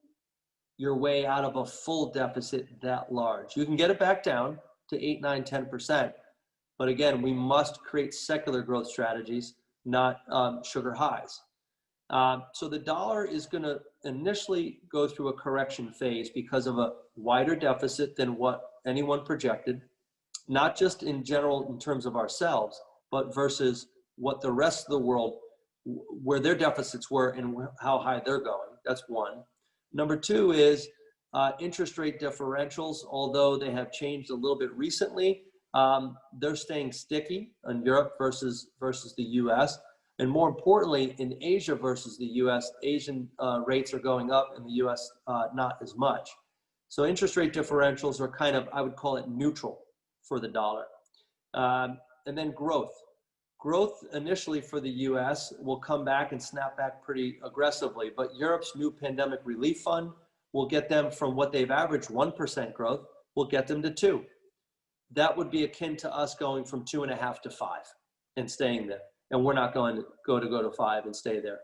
your way out of a full deficit that large. You can get it back down to 8, 9, 10%. But again, we must create secular growth strategies, not sugar highs. So the dollar is going to initially go through a correction phase because of a wider deficit than what anyone projected, not just in general in terms of ourselves, but versus what the rest of the world, where their deficits were and how high they're going. That's one. Number two is interest rate differentials, although they have changed a little bit recently, they're staying sticky in Europe versus the US. And more importantly, in Asia versus the US, Asian rates are going up, in the US not as much. So interest rate differentials are kind of, I would call it neutral for the dollar. And then growth. Growth initially for the US will come back and snap back pretty aggressively, but Europe's new pandemic relief fund will get them from what they've averaged 1% growth, will get them to 2. That would be akin to us going from 2.5 to 5 and staying there. And we're not going to go to 5 and stay there.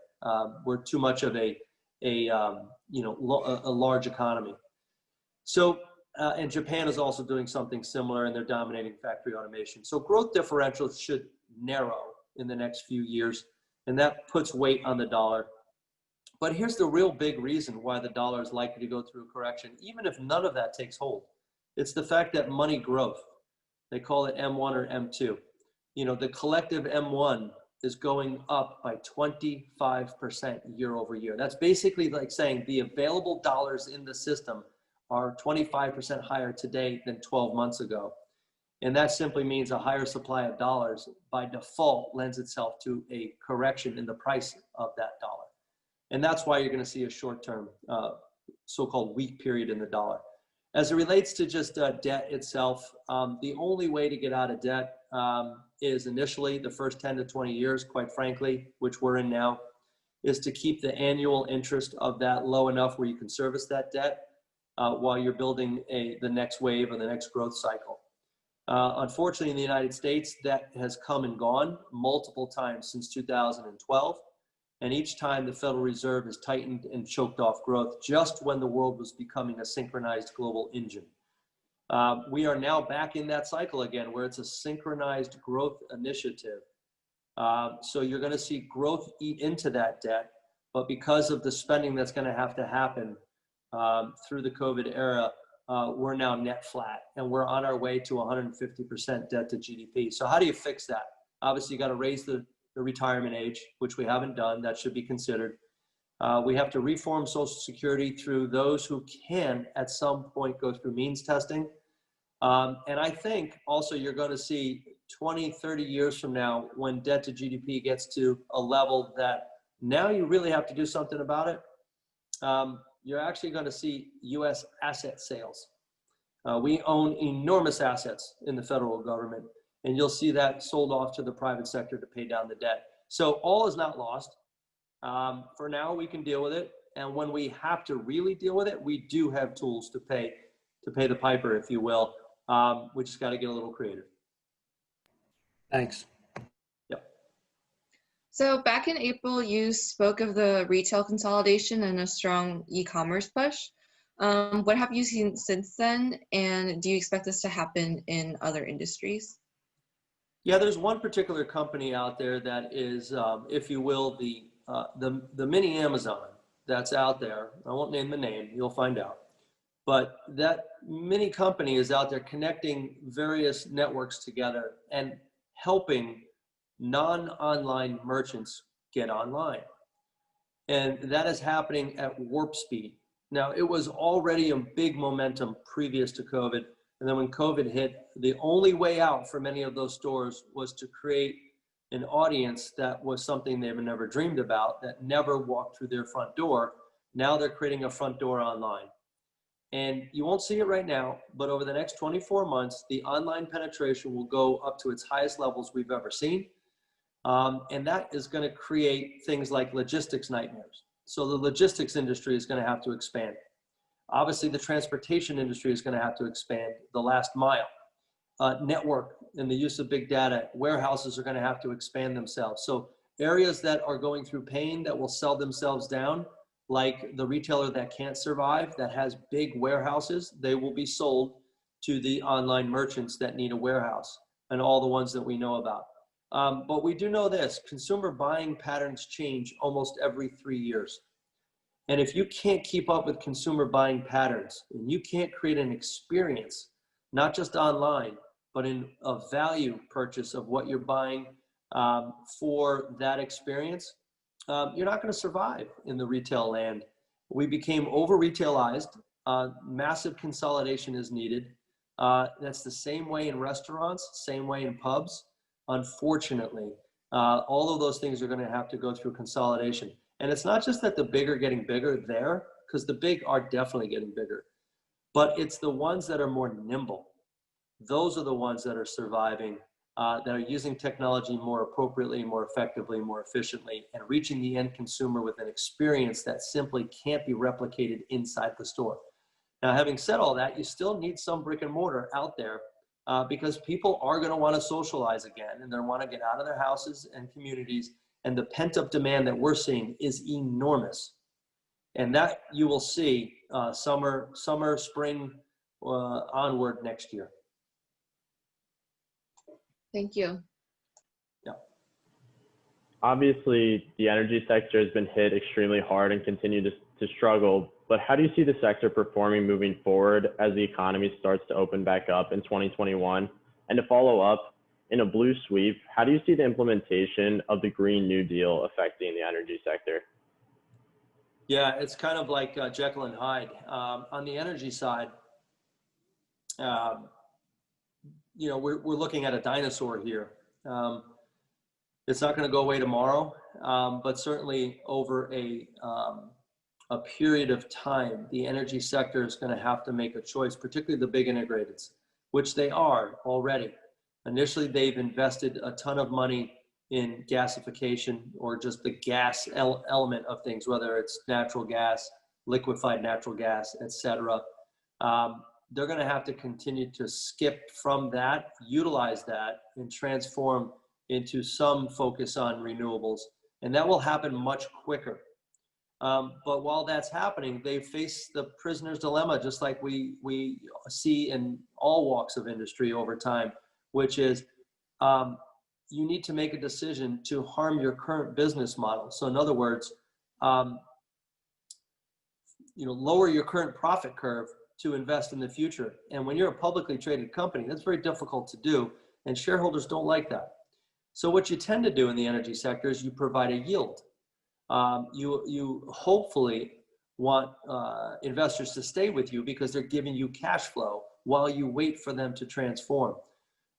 We're too much of a large economy. So, and Japan is also doing something similar, and they're dominating factory automation. So growth differentials should narrow in the next few years, and that puts weight on the dollar. But here's the real big reason why the dollar is likely to go through a correction, even if none of that takes hold. It's the fact that money growth, they call it M1 or M2. The collective M1 is going up by 25% year over year. That's basically like saying the available dollars in the system are 25% higher today than 12 months ago. And that simply means a higher supply of dollars by default lends itself to a correction in the price of that dollar. And that's why you're going to see a short-term so-called weak period in the dollar. As it relates to just debt itself, the only way to get out of debt is initially the first 10 to 20 years, quite frankly, which we're in now, is to keep the annual interest of that low enough where you can service that debt while you're building the next wave or the next growth cycle. Unfortunately, in the United States, that has come and gone multiple times since 2012. And each time the Federal Reserve has tightened and choked off growth just when the world was becoming a synchronized global engine. We are now back in that cycle again, where it's a synchronized growth initiative. So you're going to see growth eat into that debt, but because of the spending that's going to happen through the COVID era, we're now net flat, and we're on our way to 150% debt to GDP. So how do you fix that? Obviously, you got to raise the retirement age, which we haven't done. That should be considered. We have to reform Social Security through those who can at some point go through means testing. And I think also you're going to see 20, 30 years from now, when debt to GDP gets to a level that now you really have to do something about it, you're actually going to see US asset sales. We own enormous assets in the federal government, and you'll see that sold off to the private sector to pay down the debt. So all is not lost. For now, we can deal with it. And when we have to really deal with it, we do have tools to pay the piper, if you will. We just got to get a little creative. Thanks. Yep. So back in April, you spoke of the retail consolidation and a strong e-commerce push. What have you seen since then? And do you expect this to happen in other industries? Yeah, there's one particular company out there that is, if you will, the mini Amazon that's out there. I won't name the name, you'll find out. But that mini company is out there connecting various networks together and helping non-online merchants get online. And that is happening at warp speed. Now, it was already a big momentum previous to COVID. And then when COVID hit, the only way out for many of those stores was to create an audience that was something they've never dreamed about, that never walked through their front door. Now they're creating a front door online. And you won't see it right now, but over the next 24 months, the online penetration will go up to its highest levels we've ever seen. And that is going to create things like logistics nightmares. So the logistics industry is going to have to expand. Obviously, the transportation industry is going to have to expand the last mile. Network and the use of big data, warehouses are going to have to expand themselves. So areas that are going through pain that will sell themselves down, like the retailer that can't survive, that has big warehouses, they will be sold to the online merchants that need a warehouse and all the ones that we know about. But we do know this: consumer buying patterns change almost every 3 years. And if you can't keep up with consumer buying patterns, and you can't create an experience, not just online, but in a value purchase of what you're buying for that experience, you're not going to survive in the retail land. We became over-retailized. Massive consolidation is needed. That's the same way in restaurants, same way in pubs. Unfortunately, all of those things are going to have to go through consolidation. And it's not just that the big are getting bigger there, because the big are definitely getting bigger, but it's the ones that are more nimble. Those are the ones that are surviving, that are using technology more appropriately, more effectively, more efficiently, and reaching the end consumer with an experience that simply can't be replicated inside the store. Now, having said all that, you still need some brick and mortar out there because people are going to want to socialize again, and they want to get out of their houses and communities. And the pent-up demand that we're seeing is enormous. And that you will see summer, spring, onward next year. Thank you. Yeah. Obviously, the energy sector has been hit extremely hard and continue to struggle, but how do you see the sector performing moving forward as the economy starts to open back up in 2021? And to follow up, in a blue sweep, how do you see the implementation of the Green New Deal affecting the energy sector? Yeah, it's kind of like Jekyll and Hyde. On the energy side, you know, we're looking at a dinosaur here. It's not going to go away tomorrow, but certainly over a period of time, the energy sector is going to have to make a choice, particularly the big integrateds, which they are already. Initially, they've invested a ton of money in gasification, or just the gas element of things, whether it's natural gas, liquefied natural gas, et cetera. They're going to have to continue to skip from that, utilize that, and transform into some focus on renewables. And that will happen much quicker. But while that's happening, they face the prisoner's dilemma, just like we see in all walks of industry over time, which is you need to make a decision to harm your current business model. So in other words, lower your current profit curve to invest in the future. And when you're a publicly traded company, that's very difficult to do, and shareholders don't like that. So what you tend to do in the energy sector is you provide a yield. You hopefully want investors to stay with you because they're giving you cash flow while you wait for them to transform.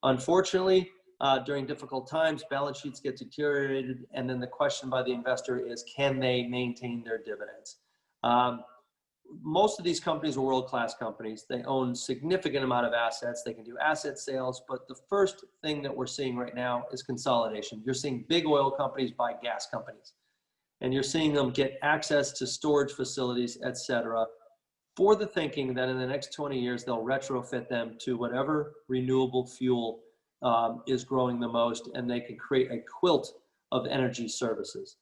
Unfortunately, during difficult times, balance sheets get deteriorated, and then the question by the investor is, can they maintain their dividends? Most of these companies are world-class companies. They own significant amount of assets. They can do asset sales, but the first thing that we're seeing right now is consolidation. You're seeing big oil companies buy gas companies, and you're seeing them get access to storage facilities, et cetera, for the thinking that in the next 20 years, they'll retrofit them to whatever renewable fuel is growing the most, and they can create a quilt of energy services.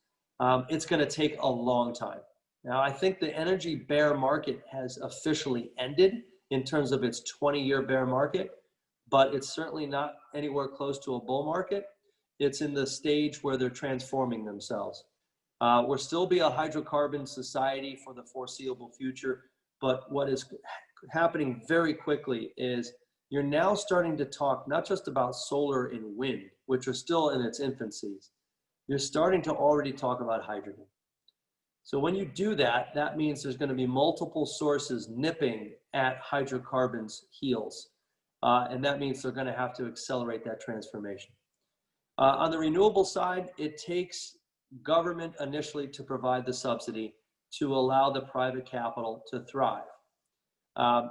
It's going to take a long time. Now, I think the energy bear market has officially ended in terms of its 20-year bear market, but it's certainly not anywhere close to a bull market. It's in the stage where they're transforming themselves. We'll still be a hydrocarbon society for the foreseeable future, but what is happening very quickly is you're now starting to talk not just about solar and wind, which are still in its infancies. You're starting to already talk about hydrogen. So when you do that, that means there's going to be multiple sources nipping at hydrocarbons' heels. And that means they're going to have to accelerate that transformation. On the renewable side, it takes government initially to provide the subsidy to allow the private capital to thrive.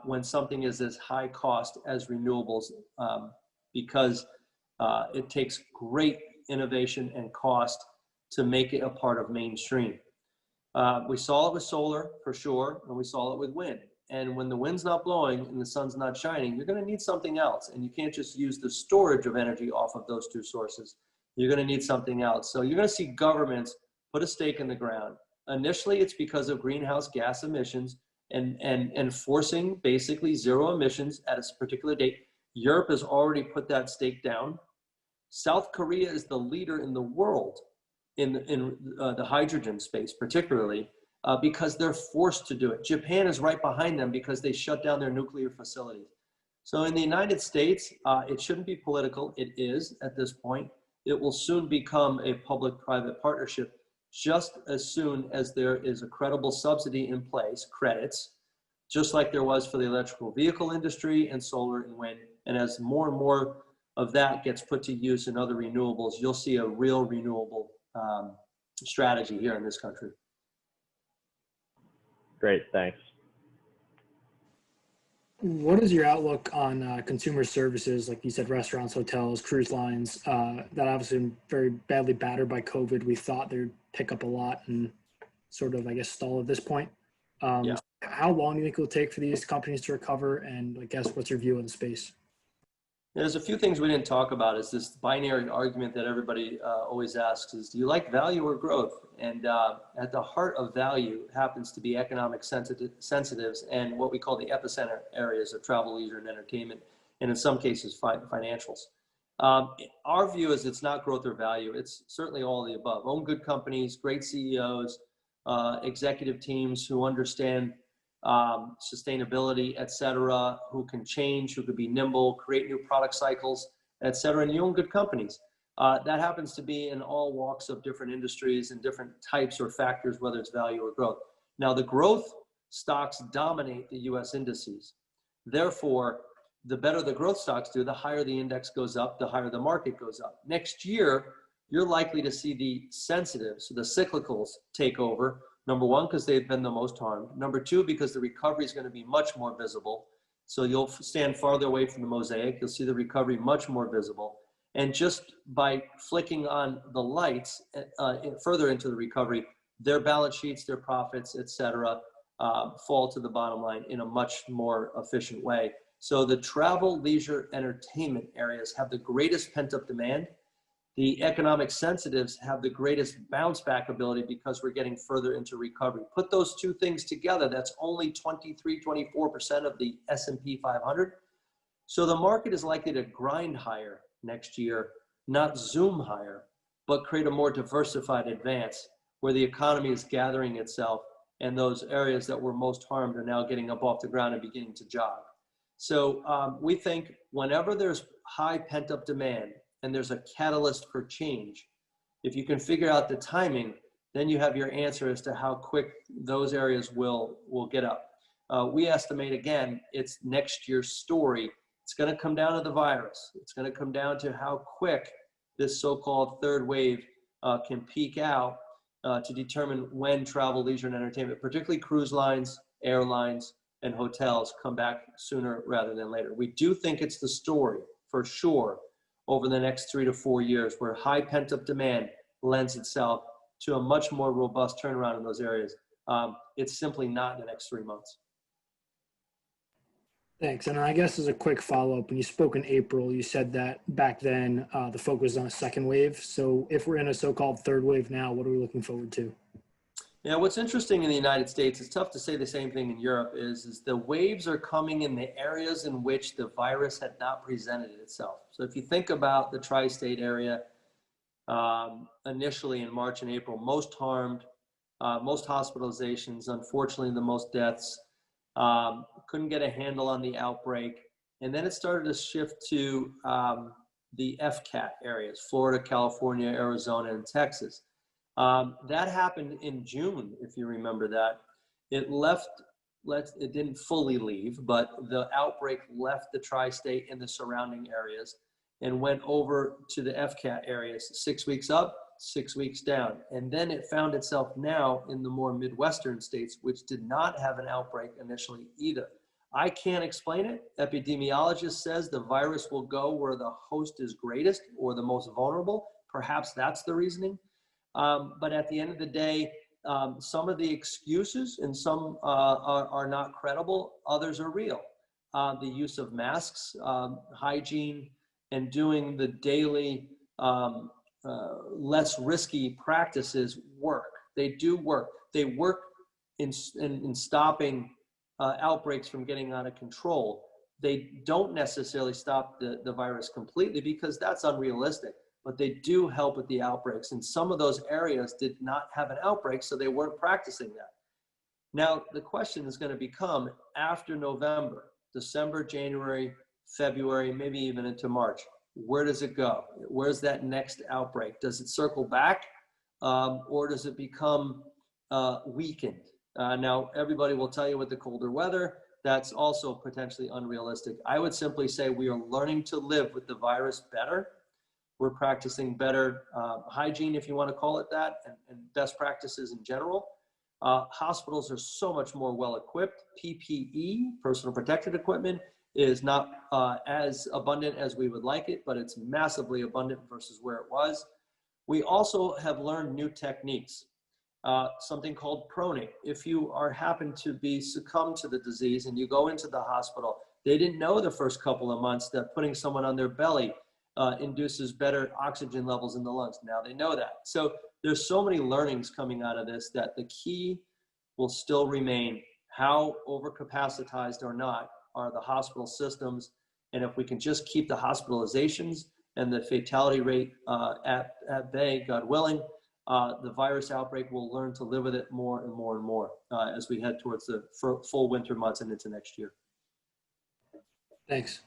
When something is as high cost as renewables, because it takes great innovation and cost to make it a part of mainstream. We saw it with solar for sure, and we saw it with wind. And when the wind's not blowing and the sun's not shining, you're going to need something else. And you can't just use the storage of energy off of those two sources. You're going to need something else. So you're going to see governments put a stake in the ground. Initially, it's because of greenhouse gas emissions and enforcing basically zero emissions at a particular date. Europe has already put that stake down. South Korea is the leader in the world in the hydrogen space, particularly because they're forced to do it. Japan is right behind them because they shut down their nuclear facilities. So in the United States, it shouldn't be political. It is at this point. It will soon become a public-private partnership just as soon as there is a credible subsidy in place, credits, just like there was for the electrical vehicle industry and solar and wind. And as more and more of that gets put to use in other renewables, you'll see a real renewable strategy here in this country. Great, thanks. What is your outlook on consumer services, like you said, restaurants, hotels, cruise lines, that obviously been very badly battered by COVID? We thought they'd pick up a lot and sort of, I guess, stall at this point. Yeah. How long do you think it will take for these companies to recover? And I guess, what's your view on the space? There's a few things we didn't talk about. Is this binary argument that everybody always asks is, do you like value or growth? And at the heart of value happens to be economic sensitives and what we call the epicenter areas of travel, leisure, and entertainment, and in some cases, financials. Our view is it's not growth or value. It's certainly all of the above. Own good companies, great CEOs, executive teams who understand sustainability, et cetera, who can change, who could be nimble, create new product cycles, et cetera, and you own good companies. That happens to be in all walks of different industries and different types or factors, whether it's value or growth. Now, the growth stocks dominate the US indices. Therefore, the better the growth stocks do, the higher the index goes up, the higher the market goes up. Next year, you're likely to see the sensitives, so the cyclicals, take over. Number one, because they've been the most harmed. Number two, because the recovery is going to be much more visible. So you'll stand farther away from the mosaic. You'll see the recovery much more visible. And just by flicking on the lights further into the recovery, their balance sheets, their profits, et cetera, fall to the bottom line in a much more efficient way. So the travel, leisure, entertainment areas have the greatest pent-up demand. The economic sensitives have the greatest bounce back ability because we're getting further into recovery. Put those two things together, that's only 23, 24% of the S&P 500. So the market is likely to grind higher next year, not zoom higher, but create a more diversified advance where the economy is gathering itself and those areas that were most harmed are now getting up off the ground and beginning to jog. So we think whenever there's high pent-up demand, and there's a catalyst for change, if you can figure out the timing, then you have your answer as to how quick those areas will get up. We estimate, again, it's next year's story. It's going to come down to the virus. It's going to come down to how quick this so-called third wave can peak out to determine when travel, leisure, and entertainment, particularly cruise lines, airlines, and hotels, come back sooner rather than later. We do think it's the story, for sure, over the next 3 to 4 years, where high pent-up demand lends itself to a much more robust turnaround in those areas. It's simply not in the next 3 months. Thanks. And I guess as a quick follow-up, when you spoke in April, you said that back then the focus was on a second wave. So if we're in a so-called third wave now, what are we looking forward to? Yeah, what's interesting in the United States, it's tough to say the same thing in Europe, is the waves are coming in the areas in which the virus had not presented itself. So if you think about the tri-state area, initially in March and April, most harmed, most hospitalizations, unfortunately the most deaths, couldn't get a handle on the outbreak. And then it started to shift to the FCAT areas, Florida, California, Arizona, and Texas. That happened in June, if you remember that. It didn't fully leave, but the outbreak left the tri-state and the surrounding areas and went over to the FCAT areas, 6 weeks up, 6 weeks down. And then it found itself now in the more Midwestern states, which did not have an outbreak initially either. I can't explain it. Epidemiologist says the virus will go where the host is greatest or the most vulnerable. Perhaps that's the reasoning. But at the end of the day, some of the excuses and some are not credible, others are real. The use of masks, hygiene, and doing the daily less risky practices work. They do work. They work in stopping outbreaks from getting out of control. They don't necessarily stop the virus completely because that's unrealistic, but they do help with the outbreaks. And some of those areas did not have an outbreak, so they weren't practicing that. Now, the question is going to become after November, December, January, February, maybe even into March, where does it go? Where's that next outbreak? Does it circle back or does it become weakened? Now, everybody will tell you with the colder weather, that's also potentially unrealistic. I would simply say we are learning to live with the virus better. We're practicing better hygiene, if you want to call it that, and best practices in general. Hospitals are so much more well-equipped. PPE, personal protective equipment, is not as abundant as we would like it, but it's massively abundant versus where it was. We also have learned new techniques, something called pronate. If you happen to be succumb to the disease and you go into the hospital, they didn't know the first couple of months that putting someone on their belly induces better oxygen levels in the lungs. Now they know that. So there's so many learnings coming out of this that the key will still remain how overcapacitized or not are the hospital systems. And if we can just keep the hospitalizations and the fatality rate at bay, God willing, the virus outbreak will learn to live with it more and more and more as we head towards the full winter months and into next year. Thanks.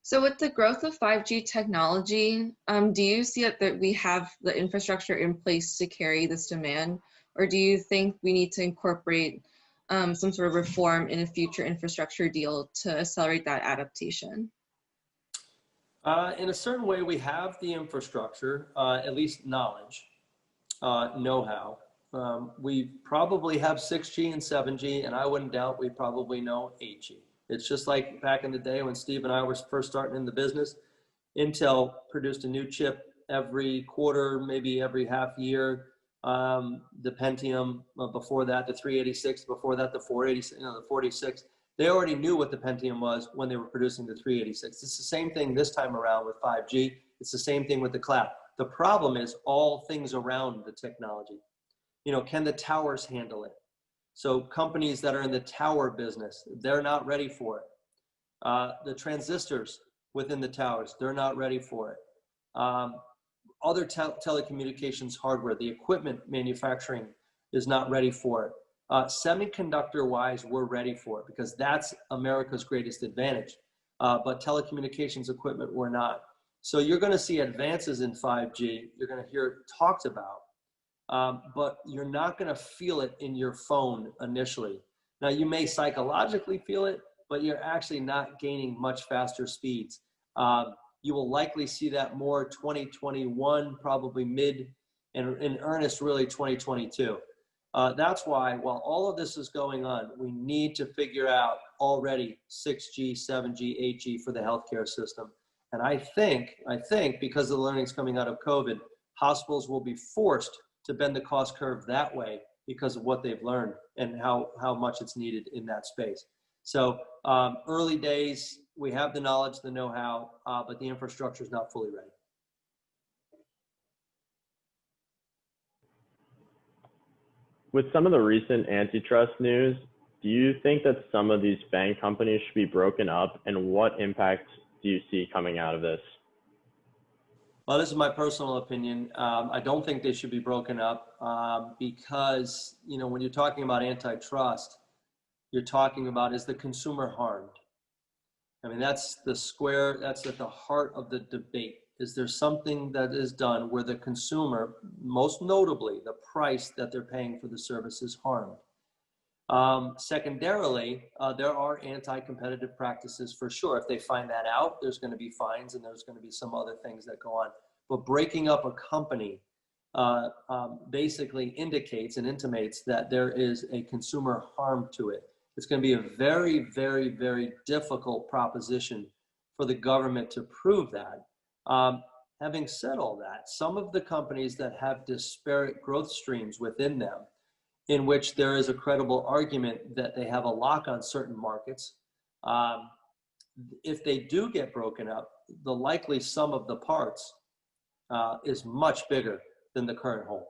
So with the growth of 5G technology, do you see that we have the infrastructure in place to carry this demand? Or do you think we need to incorporate some sort of reform in a future infrastructure deal to accelerate that adaptation? In a certain way, we have the infrastructure, at least knowledge, know-how. We probably have 6G and 7G, and I wouldn't doubt we probably know 8G. It's just like back in the day when Steve and I were first starting in the business. Intel produced a new chip every quarter, maybe every half year. The Pentium, before that, the 386, before that, the 486, the 46. They already knew what the Pentium was when they were producing the 386. It's the same thing this time around with 5G. It's the same thing with the cloud. The problem is all things around the technology. Can the towers handle it? So companies that are in the tower business, they're not ready for it. The transistors within the towers, they're not ready for it. Other telecommunications hardware, the equipment manufacturing is not ready for it. Semiconductor-wise, we're ready for it because that's America's greatest advantage. But telecommunications equipment, we're not. So you're going to see advances in 5G. You're going to hear it talked about. But you're not going to feel it in your phone initially. Now, you may psychologically feel it, but you're actually not gaining much faster speeds. You will likely see that more 2021, probably mid, and in earnest, really 2022. That's why, while all of this is going on, we need to figure out already 6G, 7G, 8G for the healthcare system. And I think because of the learnings coming out of COVID, hospitals will be forced to bend the cost curve that way because of what they've learned and how much it's needed in that space. So early days, we have the knowledge, the know-how, but the infrastructure is not fully ready. With some of the recent antitrust news, do you think that some of these bank companies should be broken up, and what impact do you see coming out of this? Well, this is my personal opinion. I don't think they should be broken up because, when you're talking about antitrust, you're talking about, is the consumer harmed? I mean, that's at the heart of the debate. Is there something that is done where the consumer, most notably the price that they're paying for the service, is harmed? Secondarily, there are anti-competitive practices for sure. If they find that out, there's going to be fines and there's going to be some other things that go on. But breaking up a company basically indicates and intimates that there is a consumer harm to it. It's going to be a very, very, very difficult proposition for the government to prove that. Having said all that, some of the companies that have disparate growth streams within them, in which there is a credible argument that they have a lock on certain markets, if they do get broken up, the likely sum of the parts is much bigger than the current whole.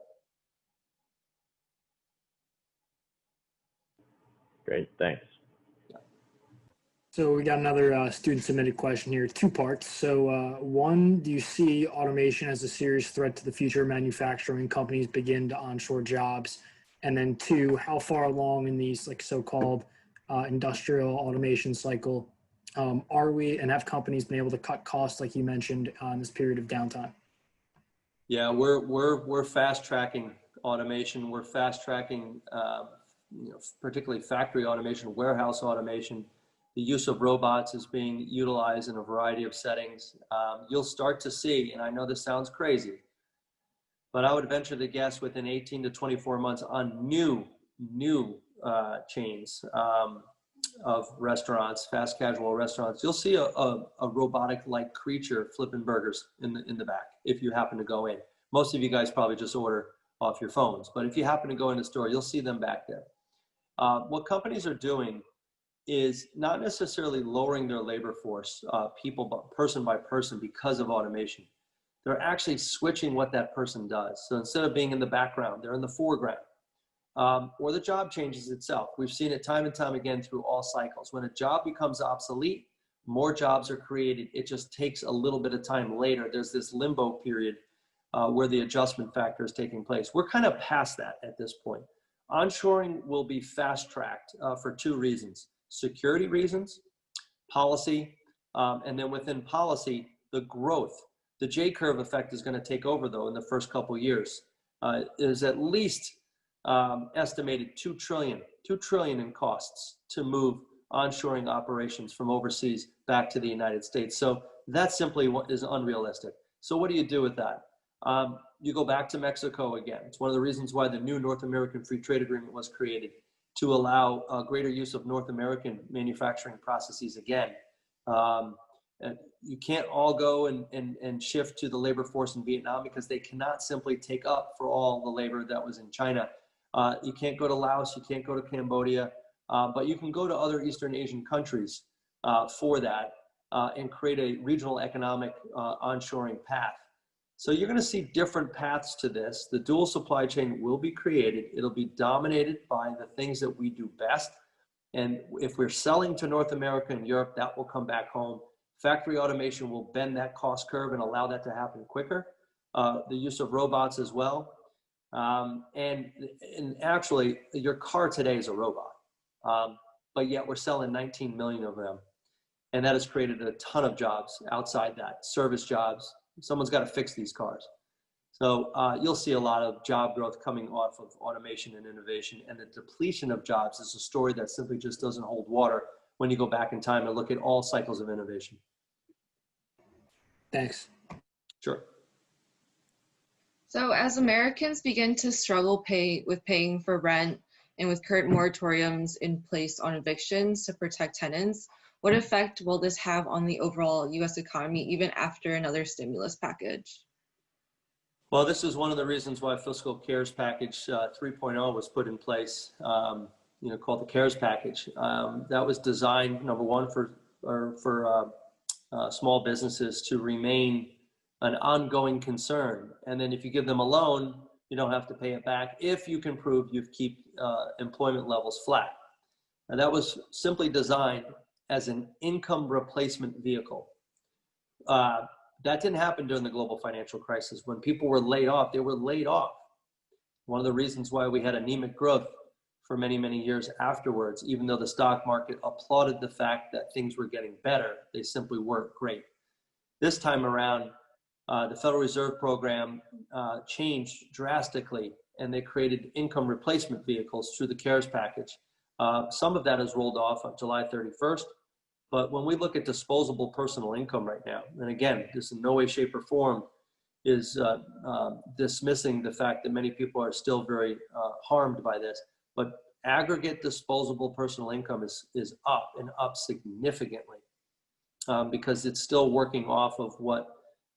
Great, thanks. So we got another student submitted question here, two parts. So one, do you see automation as a serious threat to the future of manufacturing companies begin to onshore jobs? And then two, how far along in these like so-called industrial automation cycle are we, and have companies been able to cut costs like you mentioned in this period of downtime? Yeah, we're fast tracking automation. We're fast tracking, particularly factory automation, warehouse automation. The use of robots is being utilized in a variety of settings. You'll start to see, and I know this sounds crazy, but I would venture to guess within 18 to 24 months on new chains of restaurants, fast casual restaurants, you'll see a robotic-like creature flipping burgers in the back if you happen to go in. Most of you guys probably just order off your phones, but if you happen to go in the store, you'll see them back there. What companies are doing is not necessarily lowering their labor force, person by person because of automation. They're actually switching what that person does. So instead of being in the background, they're in the foreground. Or the job changes itself. We've seen it time and time again through all cycles. When a job becomes obsolete, more jobs are created. It just takes a little bit of time later. There's this limbo period where the adjustment factor is taking place. We're kind of past that at this point. Onshoring will be fast-tracked for two reasons: security reasons, policy, and then within policy, the growth. The J-curve effect is going to take over, though, in the first couple of years. Is at least estimated $2 trillion in costs to move onshoring operations from overseas back to the United States. So that simply is unrealistic. So what do you do with that? You go back to Mexico again. It's one of the reasons why the new North American Free Trade Agreement was created, to allow greater use of North American manufacturing processes again. And you can't all go and shift to the labor force in Vietnam because they cannot simply take up for all the labor that was in China. You can't go to Laos, you can't go to Cambodia, but you can go to other Eastern Asian countries for that and create a regional economic onshoring path. So you're going to see different paths to this. The dual supply chain will be created. It'll be dominated by the things that we do best. And if we're selling to North America and Europe, that will come back home. Factory automation will bend that cost curve and allow that to happen quicker. The use of robots as well. And actually, your car today is a robot. But yet we're selling 19 million of them. And that has created a ton of jobs outside that, service jobs. Someone's got to fix these cars. So you'll see a lot of job growth coming off of automation and innovation, and the depletion of jobs is a story that simply just doesn't hold water when you go back in time and look at all cycles of innovation. Thanks. Sure. So as Americans begin to struggle with paying for rent and with current moratoriums in place on evictions to protect tenants, what effect will this have on the overall U.S. economy even after another stimulus package? Well, this is one of the reasons why Fiscal CARES Package 3.0 was put in place, called the CARES Package. That was designed, number one, for small businesses to remain an ongoing concern. And then if you give them a loan, you don't have to pay it back if you can prove you keep employment levels flat. And that was simply designed as an income replacement vehicle. That didn't happen during the global financial crisis. When people were laid off, they were laid off. One of the reasons why we had anemic growth for many, many years afterwards, even though the stock market applauded the fact that things were getting better, they simply weren't great. This time around, the Federal Reserve program changed drastically, and they created income replacement vehicles through the CARES package. Some of that has rolled off on July 31st. But when we look at disposable personal income right now, and again, this in no way, shape, or form is dismissing the fact that many people are still very harmed by this, but aggregate disposable personal income is up and up significantly because it's still working off of what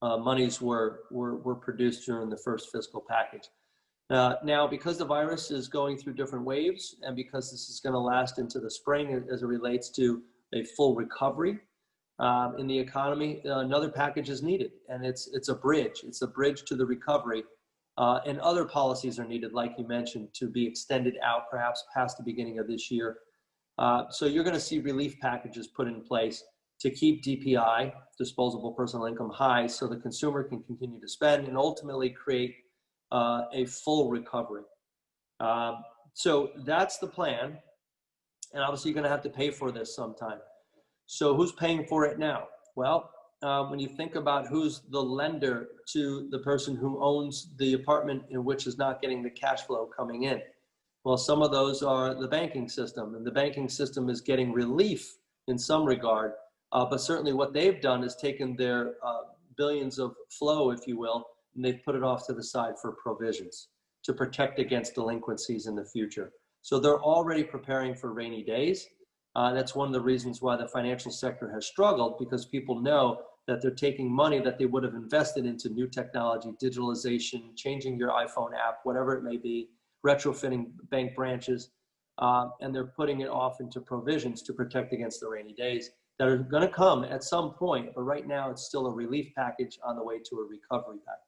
monies were produced during the first fiscal package. Now, because the virus is going through different waves, and because this is going to last into the spring as it relates to a full recovery in the economy, another package is needed, and it's a bridge. It's a bridge to the recovery, and other policies are needed, like you mentioned, to be extended out perhaps past the beginning of this year. So you're going to see relief packages put in place to keep DPI, disposable personal income, high so the consumer can continue to spend and ultimately create a full recovery. So that's the plan. And obviously you're going to have to pay for this sometime. So who's paying for it now? Well, when you think about who's the lender to the person who owns the apartment in which is not getting the cash flow coming in, well, some of those are the banking system, and the banking system is getting relief in some regard. But certainly what they've done is taken their billions of flow, if you will, and they've put it off to the side for provisions to protect against delinquencies in the future. So they're already preparing for rainy days. That's one of the reasons why the financial sector has struggled, because people know that they're taking money that they would have invested into new technology, digitalization, changing your iPhone app, whatever it may be, retrofitting bank branches, and they're putting it off into provisions to protect against the rainy days that are going to come at some point. But right now, it's still a relief package on the way to a recovery package.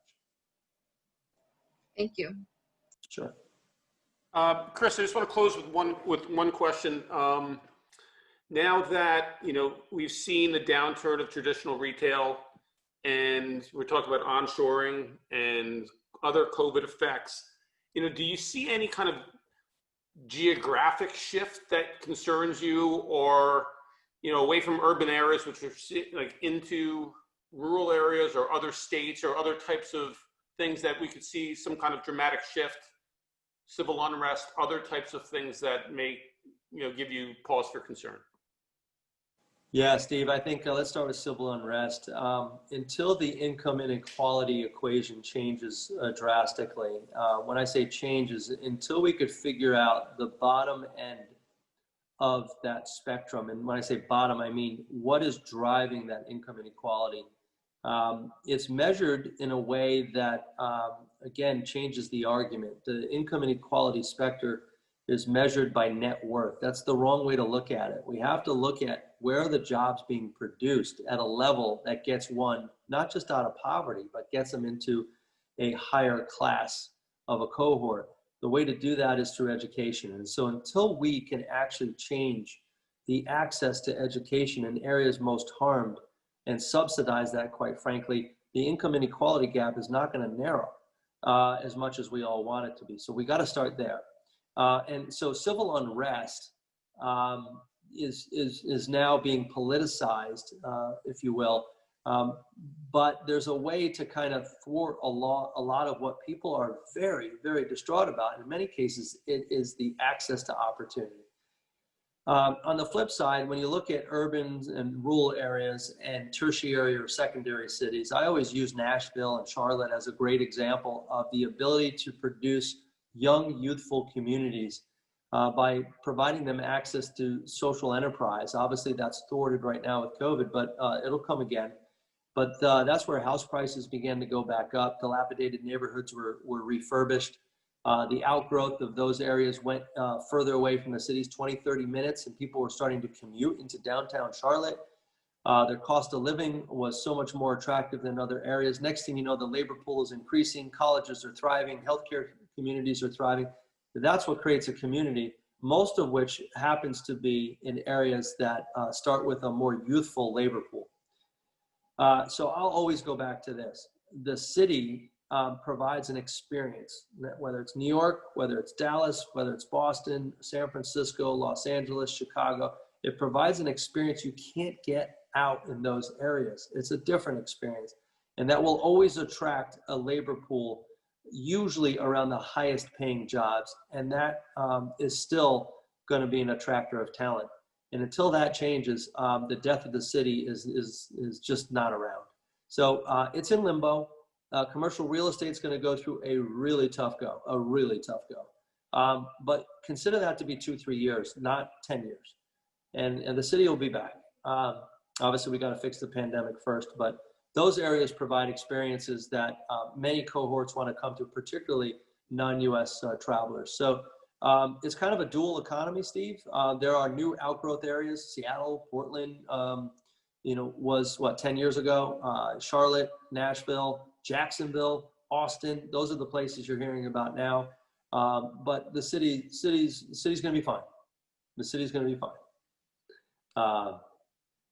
Thank you. Sure. Chris, I just want to close with one question. Now that we've seen the downturn of traditional retail, and we're talking about onshoring and other COVID effects, do you see any kind of geographic shift that concerns you, or away from urban areas, which are like into rural areas or other states or other types of things that we could see some kind of dramatic shift, civil unrest, other types of things that may give you pause for concern? Yeah, Steve, I think let's start with civil unrest. Until the income inequality equation changes drastically, when I say changes, until we could figure out the bottom end of that spectrum, and when I say bottom, I mean what is driving that income inequality. It's measured in a way that, again, changes the argument. The income inequality spectrum is measured by net worth. That's the wrong way to look at it. We have to look at where are the jobs being produced at a level that gets one not just out of poverty, but gets them into a higher class of a cohort. The way to do that is through education. And so until we can actually change the access to education in areas most harmed and subsidize that, quite frankly, the income inequality gap is not going to narrow as much as we all want it to be. So we got to start there. And so civil unrest is now being politicized, if you will. But there's a way to kind of thwart a lot of what people are very, very distraught about. In many cases, it is the access to opportunity. On the flip side, when you look at urban and rural areas and tertiary or secondary cities, I always use Nashville and Charlotte as a great example of the ability to produce young, youthful communities by providing them access to social enterprise. Obviously, that's thwarted right now with COVID, but it'll come again. But that's where house prices began to go back up. Dilapidated neighborhoods were refurbished. The outgrowth of those areas went further away from the cities, 20, 30 minutes, and people were starting to commute into downtown Charlotte. Their cost of living was so much more attractive than other areas. Next thing you know, the labor pool is increasing, colleges are thriving, healthcare communities are thriving. That's what creates a community, most of which happens to be in areas that start with a more youthful labor pool. So I'll always go back to this. The city provides an experience, whether it's New York, whether it's Dallas, whether it's Boston, San Francisco, Los Angeles, Chicago. It provides an experience you can't get out in those areas. It's a different experience. And that will always attract a labor pool, usually around the highest paying jobs. And that is still going to be an attractor of talent. And until that changes, the death of the city is just not around. So it's in limbo. Commercial real estate is going to go through a really tough go. But consider that to be 2-3 years, not 10 years. And the city will be back. Obviously, we got to fix the pandemic first, but those areas provide experiences that many cohorts want to come to, particularly non-US travelers. So it's kind of a dual economy, Steve. There are new outgrowth areas. Seattle, Portland, was 10 years ago. Charlotte, Nashville, Jacksonville, Austin. Those are the places you're hearing about now. But the city's going to be fine. The city's going to be fine.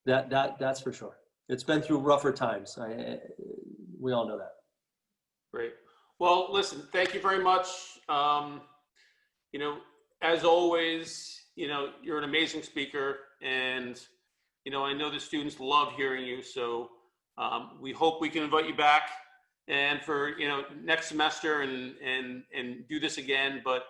That's for sure. It's been through rougher times. We all know that. Great. Well, listen, thank you very much. You know, as always, you know, you're an amazing speaker, and, you know, I know the students love hearing you. So we hope we can invite you back and for, you know, next semester and do this again. But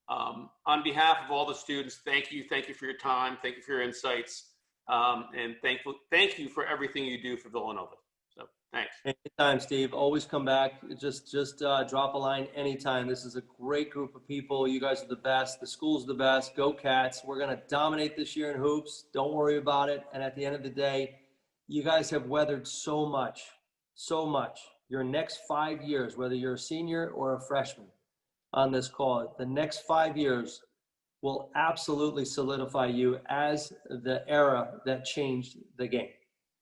on behalf of all the students, thank you for your time. Thank you for your insights. And thank you for everything you do for Villanova. So thanks. Anytime, Steve. Always come back. Just drop a line anytime. This is a great group of people. You guys are the best. The school's the best. Go Cats. We're going to dominate this year in hoops. Don't worry about it. And at the end of the day, you guys have weathered so much. Your next 5 years, whether you're a senior or a freshman on this call, the next 5 years will absolutely solidify you as the era that changed the game.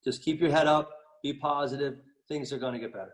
Just keep your head up, be positive. Things are going to get better.